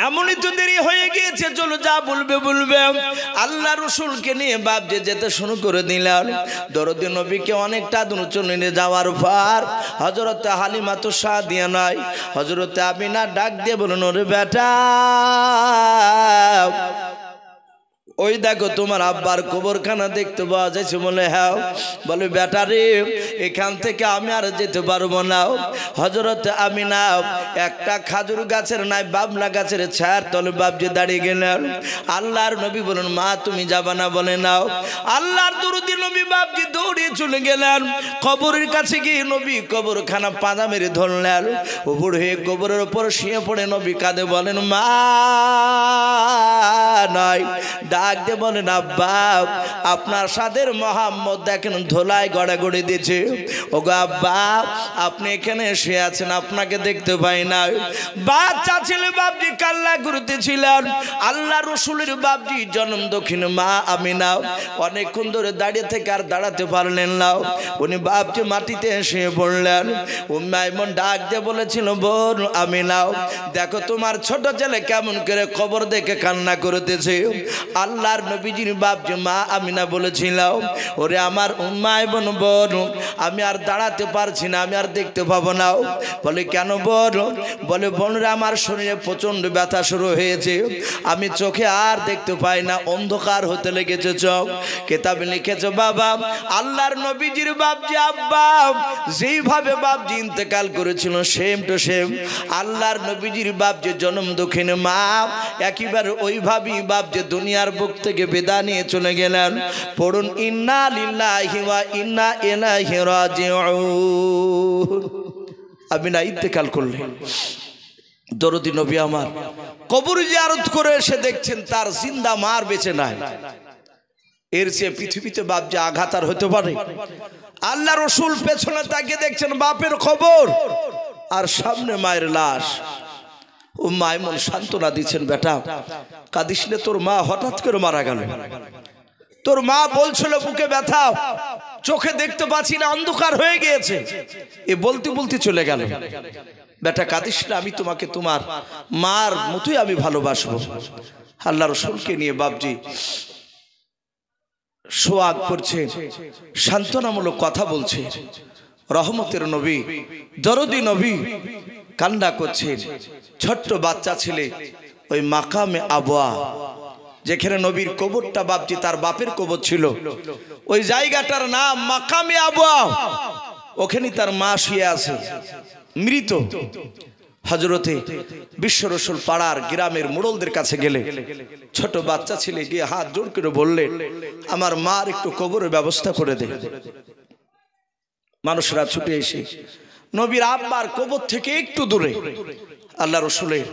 এমনই তো দেরি হয়ে গিয়েছে, চলো যা বলবে বলবে। আল্লাহ রসুলকে নিয়ে বাপজি যেতে শুরু করে দিলেন। দরদি নবীকে অনেকটা দূর চলে নিয়ে যাওয়ার পর হযরতে হালিমা তো সাদিয়া নয়, হযরতে আমিনা ডাক দিয়ে বলুন, ওরে বেটা ওই দেখো তোমার আব্বার কবরখানা দেখতে পাওয়া যাচ্ছে। বলে হ্যাঁ। বলে বেটা রে এখান থেকে আমি আর যেতে পারবো না। হযরত আমিনা একটা খাজুর গাছের নাই বাবলা গাছের ছায়ার তলে বাপজি দাঁড়িয়ে গেলেন। আল্লাহর নবী বলেন, মা তুমি যাবা না? বলে নাও। আল্লাহর দরুদি নবী বাপজি দৌড়িয়ে চলে গেলেন কবরের কাছে গিয়ে নবী কবরখানা পাঁজা মেরে ধরলেন। উপর হয়ে কবরের উপর শুয়ে পড়ে নবী কাঁদে, বলেন মা নয়, ডাক দিয়ে বলেন আব্বা আপনার সাদের মোহাম্মদ দেখেন ধোলায় গড়াগড়ি দিয়েছে। ওগো আব্বা আপনি এখানে শুয়ে আছেন, আপনাকে দেখতে পাই না। বাচ্চা ছেলে বাপজি কান্না করতেছিলেন। আল্লাহ রসুলের বাপজি জন্ম দক্ষিণ মা আমিনা অনেকক্ষণ ধরে দাঁড়িয়ে থেকে আর দাঁড়াতে পারলেন না। উনি বাপজি মাটিতে শুয়ে পড়লেন। উম্মে আইমন ডাক দিয়ে বলেছিল, বোন আমিনা দেখো তোমার ছোট ছেলে কেমন করে কবর দেখে কান্না করতেছে। আল্লাহর নবীজির বাপজি মা আমিনা বলেছিল, ওরে আমার উম্মে আইমন বোন আমি আর দাঁড়াতে পারছি না, আমি আর দেখতে পাবো না। বলে কেন বোন? বলে বোনরা আমার শরীরে প্রচন্ড ব্যথা শুরু হয়েছে, আমি চোখে আর দেখতে পাই না, অন্ধকার হতে লেগেছে চোখ। কিতাবে লিখেছে বাবা আল্লাহর নবীজির বাপজি আব্বা যেইভাবে বাপজি ইন্তেকাল করেছিল সেম টু সেম আল্লাহর নবীজির বাপজি জন্ম দক্ষিণ মা একইবার ওইভাবেই বাপজি দুনিয়ার বুক থেকে বিদায় নিয়ে চলে গেলেন। পড়ুন ইন্না লিল্লাহি ওয়া ইন্না ইলাইহি রাজিউন। আমিনা ইন্তেকাল করলেন। দরদি নবী আমার কবর জিয়ারত করে এসে দেখছেন তার জিন্দা মার বেঁচে নাই। এর চেয়ে পৃথিবীতে বাপ যে আঘাত আর হতে পারে? আল্লাহ রসুল পেছনে তাকিয়ে দেখছেন বাপের খবর আর সামনে মায়ের লাশ। ও মাইমন সান্ত্বনা দিচ্ছেন, বেটা কাঁদিস না, তোর মা হঠাৎ করে মারা গেল। তোর মা বলছিল বুকে ব্যথা, চোখে দেখতে পাচ্ছি না, অন্ধকার হয়ে গিয়েছে। এ বলতে বলতে চলে গেল। বেটা কাঁদিস না, আমি তোমাকে তোমার মার মতোই আমি ভালোবাসবো। আল্লাহ রসুলকে নিয়ে বাপজি সোয়াগ করছে, সান্ত্বনামূলক কথা বলছে। রহমতের নবী দরদি নবী কান্না করছেন। ছোট্ট বাচ্চা ছেলে ওই মাকামে আবওয়া যেখানে নবীর কবরটা বাপজি তার বাপের কবর ছিল, ওই জায়গাটার নাম মাকামে আবওয়া। ওখানে তার মা শুয়ে আছে মৃত। হযরতে বিশ্ব রসুল পাড়ার গ্রামের মোড়লদের কাছে গেলে ছোট বাচ্চা ছেলে গিয়ে হাত জোড় করে বললেন, আমার মার একটু কবরের ব্যবস্থা করে দে। মানুষরা ছুটে এসে নবীর আব্বার কবর থেকে একটু দূরে আল্লাহ রসুলের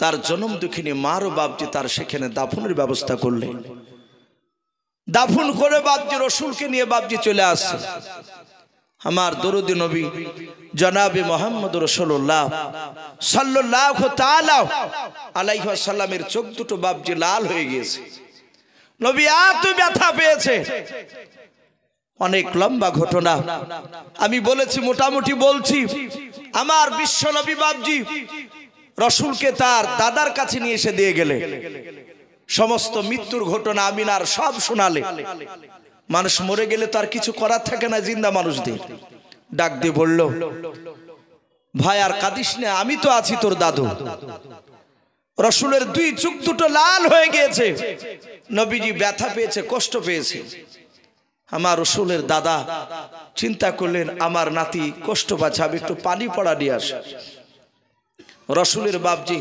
তার জন্ম দুঃখিনী মার ও বাপজি তার সেখানে দাফনের ব্যবস্থা করলেন। দাফন করে বাপজি রসুলকে নিয়ে বাপজি চলে আসছে। আমার দরুদি নবী জনাবে মোহাম্মদ রাসূলুল্লাহ সাল্লাল্লাহু তাআলা আলাইহি ওয়াসাল্লামের চোখ দুটো বাপজি লাল হয়ে গিয়েছে। নবী এত ব্যথা পেয়েছে। অনেক লম্বা ঘটনা আমি বলেছি, মোটামুটি বলছি। আমার বিশ্ব নবী বাপজি রসুলকে তার দাদার কাছে নিয়ে এসে দিয়ে গেলে সমস্ত মৃত্যুর ঘটনা আমিনার সব শোনালে। মানুষ মরে গেলে তার কিছু করার থাকে না, জিন্দা মানুষদের ডাক দিয়ে বলল, ভাই আর কাঁদিস না, আমি তো আছি তোর দাদু। রসুলের দুই চোখ দুটো লাল হয়ে গিয়েছে। নবীজি ব্যথা পেয়েছে, কষ্ট পেয়েছে। আমার রসুলের দাদা চিন্তা করলেন, আমার নাতি কষ্ট পাচ্ছে, আমি একটু পানি পড়া দিয়ে আসি। রসুলের বাপজি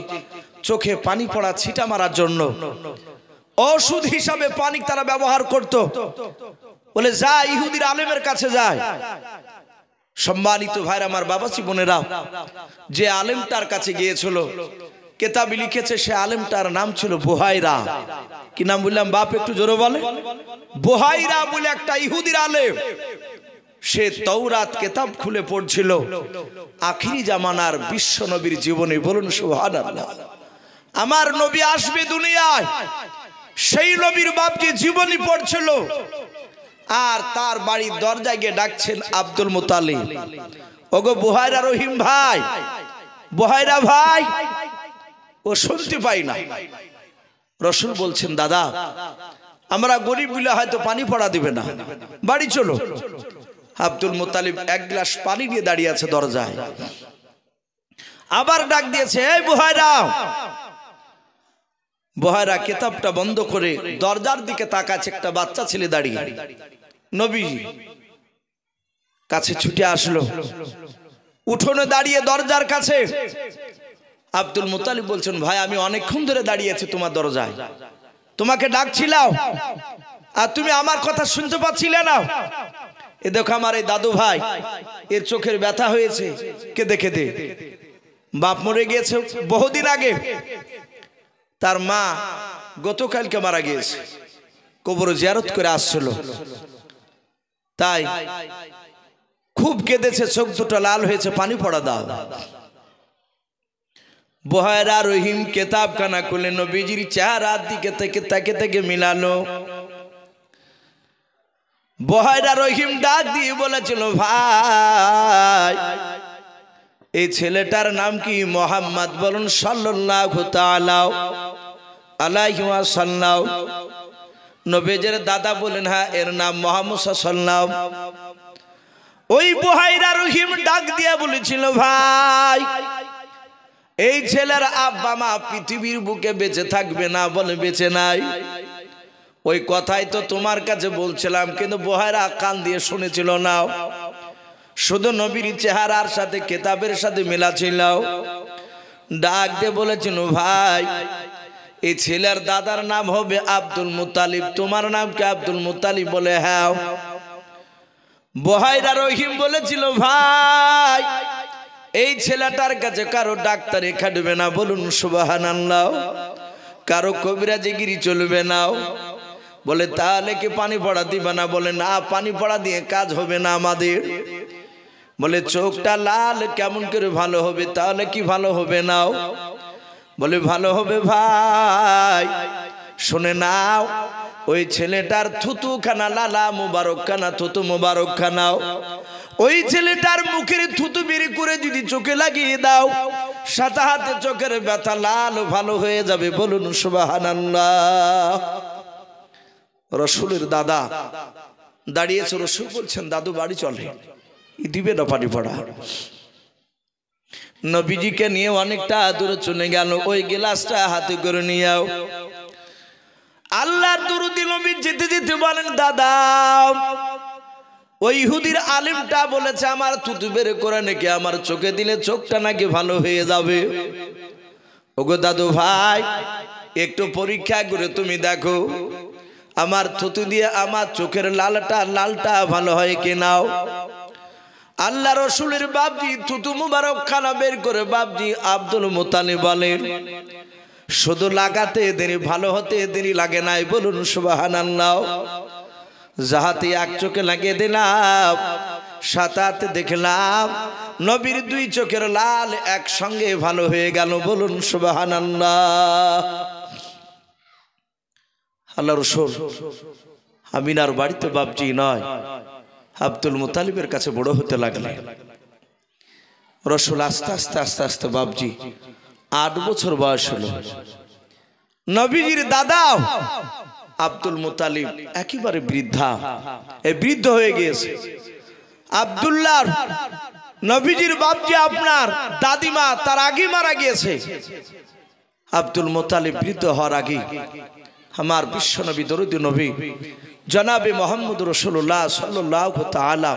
চোখে পানি পড়া ছিটা মারার জন্য ওষুধ হিসাবে পানি তারা ব্যবহার করত। বলে যা ইহুদির আলেমের কাছে যায়। সম্মানিত ভাইরা, আমার বাবাজি বোনেরা, যে আলেমটার কাছে গিয়েছিল কেতাবে লিখেছে সে আলেমটার নাম ছিল বুহাইরা। কি নাম বললাম বাপ, একটু জোরে বলে। বুহাইরা বলে একটা ইহুদির আলেম। সে তাওরাত কিতাব খুলে পড়ছিল আখিরি জামানার বিশ্ব নবীর জীবনে। বলুন সুবহানাল্লাহ। আমার নবী আসবে দুনিয়ায়, সেই নবীর বাপজি জীবনী পড়ছিল। আর তার বাড়ির দরজায় গিয়ে ডাকছেন আব্দুল মুতালিব, ওগো বুহাইরা রহিম ভাই, বুহাইরা ভাই। ও শুনতে পাই না। রসুল বলছেন, দাদা আমরা গরিব বলে হয়তো পানি পড়া দিবে না, বাড়ি চলো। আব্দুল মুতালিব এক গ্লাস পানি নিয়ে দাঁড়িয়ে আছে দরজায়। আবার ডাক দিয়েছে, এই বুহাইরা। বুহাইরা কিতাবটা বন্ধ করে দরজার দিকে তাকাচ্ছে। একটা বাচ্চা ছেলে দাঁড়িয়ে। নবী কাছে ছুটে আসলো, উঠোনে দাঁড়িয়ে দরজার কাছে। আব্দুল মুতালিব বলছেন, ভাই আমি অনেকক্ষণ ধরে দাঁড়িয়ে আছি তোমার দরজায়, তোমাকে ডাকছিলাম আর তুমি আমার কথা শুনতে পাচ্ছিলে না। এ দেখো আমার এই দাদু ভাই, এর চোখের ব্যথা হয়েছে কেঁদে কেঁদে। বাপ মরে গিয়েছে বহুদিন আগে, তার মা গতকালকে মারা গিয়েছে, কবর জিয়ারত করে আসছিল, তাই খুব কেঁদেছে, চোখ দুটো লাল হয়েছে, পানি পড়া দাও। বুহাইরা রহিম কিতাব খানা খুলে নবীজির চেহারার দিকে থেকে থেকে মিলালো। বুহাইরা রহিম ডাক দিয়ে বলেছিল, ভাই এই ছেলেটার নাম কি? মোহাম্মদ। বলুন সাল্লাল্লাহু তাআলা আলাইহি ওয়াসাল্লাম। নবীজির দাদা বলেন, হ্যাঁ এর নাম মোহাম্মদ সাল্লাল্লাহু। ওই বুহাইরা রহিম ডাক দিয়ে বলেছিল, ভাই এই ছেলের আব্বা মা পৃথিবীর বুকে বেঁচে থাকবে না। বলে বেঁচে নাই। ওই কথাই তো তোমার কাছে বলছিলাম, কিন্তু বুহাইরা কান দিয়ে শুনেছিল না, শুধু নবীর চেহারার সাথে কিতাবের সাথে মেলা ছিল। ডাক দিয়ে বলেছিল, ভাই এই ছেলের দাদার নাম হবে আব্দুল মুতালিব, তোমার নাম কি আব্দুল মুতালিব? বলে হ্যাঁ। বুহাইরা রহিম বলেছিল, ভাই এই ছেলেটার কাছে কারো ডাক্তারি খাটবে না। বলুন সুবহানাল্লাহ। কারো কবিরাজিগিরি চলবে না। বলে তাহলে কি পানি পড়া দিবে না? বলে না, পানি পড়া দিয়ে কাজ হবে না আমাদের। বলে চোখটা লাল কেমন করে ভালো হবে? তাহলে কি ভালো হবে না? বলে ভালো হবে ভাই, শুনে নাও, ওই ছেলেটার থুতু খানা লালা মুবারক খানা, থুতু মুবারক খানাও, ওই ছেলেটার মুখের থুতু বের করে যদি চোখে লাগিয়ে দাও, সাথে হাতে চোখের ব্যথা লাল ভালো হয়ে যাবে। বলুন সুবহানাল্লাহ। রসুলের দাদা দাঁড়িয়েছে। রসুল বলছেন, দাদু বাড়ি চলে, দিবে না পানি পড়া। নবীজিকে নিয়ে অনেকটা দূরে চলে গেল। ওই গ্লাসটা হাতে করে নিয়ে আল্লাহর দরুদি নবী যেতে যেতে বলেন, দাদা ওই ইহুদির আলেমটা বলেছে আমার থুতু বের করে নাকি আমার চোখে দিলে চোখটা নাকি ভালো হয়ে যাবে। ওগো দাদু ভাই, একটু পরীক্ষা করে তুমি দেখো আমার থুতু দিয়ে আমার চোখের লালটা ভালো হয় কি নাও। আল্লাহ রসুলের বাপজি থুতু মুবারক খানা বের করে বাপজি আব্দুল মুতালিব বলেন, শুধু লাগাতে দেরি ভালো হতে দেরি লাগে নাই, বলুন সুবহানাল্লাহ। যাহাতে এক চোখে লাগিয়ে দিলাম, সাতাতে দেখলাম নবীর দুই চোখের লাল একসঙ্গে ভালো হয়ে গেল, বলুন সুবহানাল্লাহ। আল্লাহ রসুল আমিনার বাড়িতে বাপজি নয় আব্দুল মুতালিবের কাছে বড় হতে লাগলেন। রসুল আস্তে আস্তে আস্তে আস্তে বাপজি 8 বছর বয়স হলো। নবীজির দাদা আব্দুল মুতালিব একেবারে বৃদ্ধ হয়ে গিয়েছে। আব্দুল্লাহ নবীজির বাপজি আপনার দাদিমা তার আগে মারা গিয়েছে। আব্দুল মুতালিব বৃদ্ধ হওয়ার আগে আমার বিশ্ব নবী দরুদ নবী জনাবে মোহাম্মদ রাসূলুল্লাহ সাল্লাল্লাহু তাআলা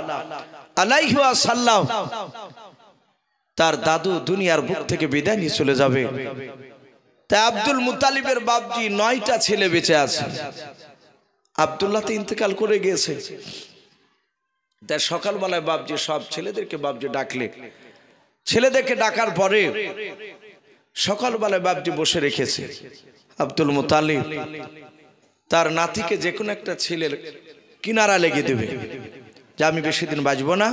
আলাইহি ওয়াসাল্লাম তার দাদু দুনিয়ার বুক থেকে বিদায় নিয়ে চলে যাবে। তাই আব্দুল মুতালিবের বাপজি 9টা ছেলে বেঁচে আছে। আব্দুল্লাহ তো ইন্তেকাল করে গিয়েছে। তাই সকালবেলায় বাপজি সব ছেলেদেরকে বাপজি ডাকলে, ছেলেদেরকে ডাকার পরে সকালবেলায় বাপজি বসে রেখেছে। আব্দুল মুতালিব তার নাতিকে যে কোনো একটা ছেলের কিনারা লেগে দেবে যে আমি বেশি দিন বাঁচব না,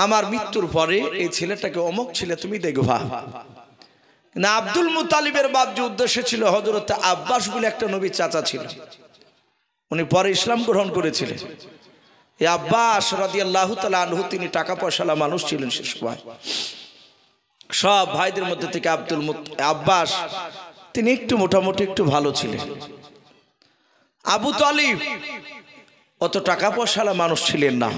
আমার মৃত্যুর পরে এই ছেলেটাকে অমুক ছেলে তুমি দেখবা না। আব্দুল মুতালিবের বাপজি উদ্দেশ্য ছিল হযরত আব্বাস বলে একটা নবীর চাচা ছিল, উনি পরে ইসলাম গ্রহণ করেছিলেন। এই আব্বাস রাদিয়াল্লাহু তাআলা আনহু তিনি টাকা পয়সাওয়ালা মানুষ ছিলেন সে সময়। সব ভাইদের মধ্যে থেকে আব্বাস তিনি একটু মোটামুটি একটু ভালো ছিলেন। আবু তালিব অত টাকা পয়সাওয়ালা মানুষ ছিলেন না,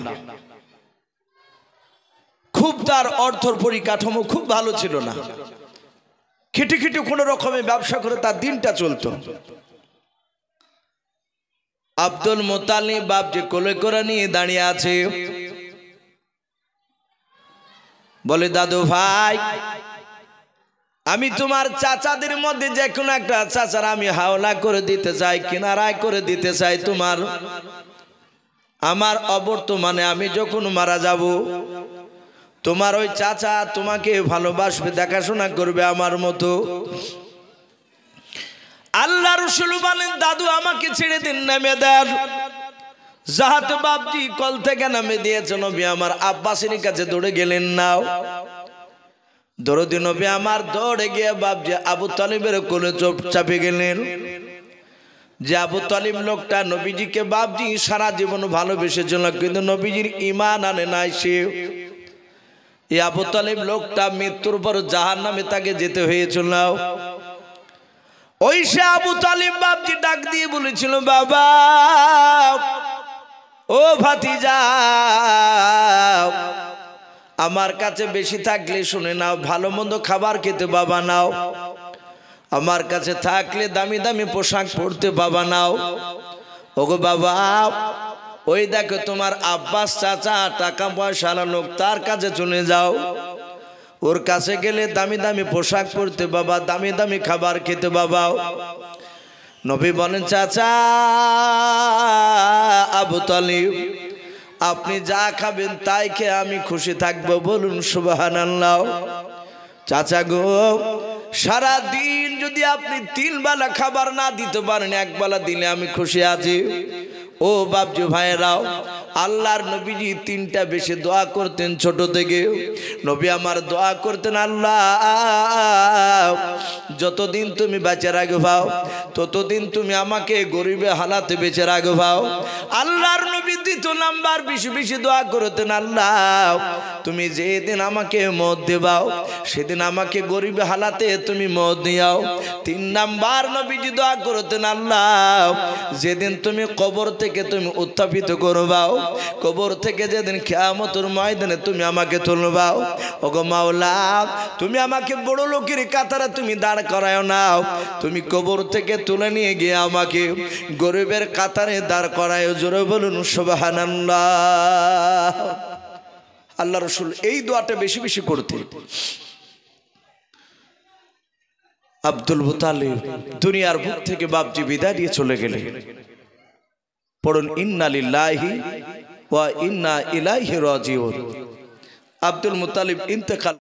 খুব তার অর্থর পরিকাঠামো খুব ভালো ছিল না। খেটে খেটে কোনো রকমে ব্যবসা করে তার দিনটা চলতো। আব্দুল মুতালিব বাপ যে কোলে করে নিয়ে দাঁড়িয়ে আছে, বলে দাদু ভাই আমি তোমার চাচাদের মধ্যে যে কোনো একটা চাচার আমি হাওলা করে দিতে চাই, কিনারায় করে দিতে চাই। তোমার আমার অবর্তমানে আমি যখন মারা যাব তোমার ওই চাচা তোমাকে ভালোবাসবে, দেখাশোনা করবে আমার মতো। আল্লাহ রাসূল বলেন, দাদু আমাকে ছেড়ে দিন, নামে দেন। যাহাতে বাপজি কল থেকে নামে দিয়েছে, নবী আমার আব্বাসের কাছে দৌড়ে গেলেন। নাও দরদি নবী আমার দৌড়ে গিয়ে বাপজি আবু তালিবের কোলে চাপে গেলেন। যে আবু তালিব লোকটা নবীজিকে বাপজি সারা জীবন ভালোবেসেছিল, কিন্তু নবীজির ঈমান আনে নাই। সে এই আবু তালিব লোকটা মৃত্যুর পর জাহান্নামে তাকে যেতে হয়েছিল। ওই সে আবু তালিব বাপজি ডাক দিয়ে বলেছিল, বাবা ও ভাতিজা আমার কাছে বেশি থাকলে শুনে নাও, ভালো মন্দ খাবার খেতে বাবা নাও, আমার কাছে থাকলে দামি দামি পোশাক পরতে বাবা নাও। ওগো বাবা ওই দেখো তোমার আব্বাস চাচা টাকা পয়সা লোক, তার কাছে চলে যাও, ওর কাছে গেলে দামি দামি পোশাক পরতে বাবা, দামি দামি খাবার খেতে বাবা। নবী বলেন, চাচা আবু তালিব আপনি যা খাবেন তাই খেয়ে আমি খুশি থাকবো, বলুন সুবহানাল্লাহ। চাচা গো সারা দিন যদি আপনি 3 বেলা খাবার না দিতে পারেন, 1 বেলা দিলে আমি খুশি আছি। ও বাপজি ভাইরাও, আল্লাহর নবীজি 3টা বেশি দোয়া করতেন ছোট থেকে। নবী আমার দোয়া করতেন, আল্লাহ যতদিন তুমি বেঁচে রাখবাও ততদিন তুমি আমাকে গরিবে হালাতে বেঁচে রাখবাও। আল্লাহর নবী 2 নাম্বার বেশি বেশি দোয়া করতেন, আল্লাহ তুমি যেদিন আমাকে মত দেবাও সেদিন আমাকে গরিবে হালাতে তুমি মত দিয়াও। 3 নাম্বার নবীজি দোয়া করতেন, আল্লাহ যেদিন তুমি কবর থেকে তুমি উত্থাপিত করবাও কবর থেকে যেদিন কিয়ামতের ময়দানে তুমি আমাকে তুলবাও, ওগো মাওলা তুমি আমাকে বড় লোকের কাতারে তুমি দাঁড় করায়ও নাও, তুমি কবর থেকে তুলে নিয়ে গিয়ে আমাকে গরিবের কাতারে দাঁড় করায়। জোরে বলুন সুবহানাল্লাহ। আল্লাহ রাসূল এই দোয়াটা বেশি বেশি করতেন। আব্দুল মুতালিব দুনিয়ার বুক থেকে বাপজি বিদায় দিয়ে চলে গেলেন। পড়ুন ইন্না লিল্লাহি ওয়া ইন্না ইলাইহি রাজিউন। আব্দুল মুতালিব ইন্তেকাল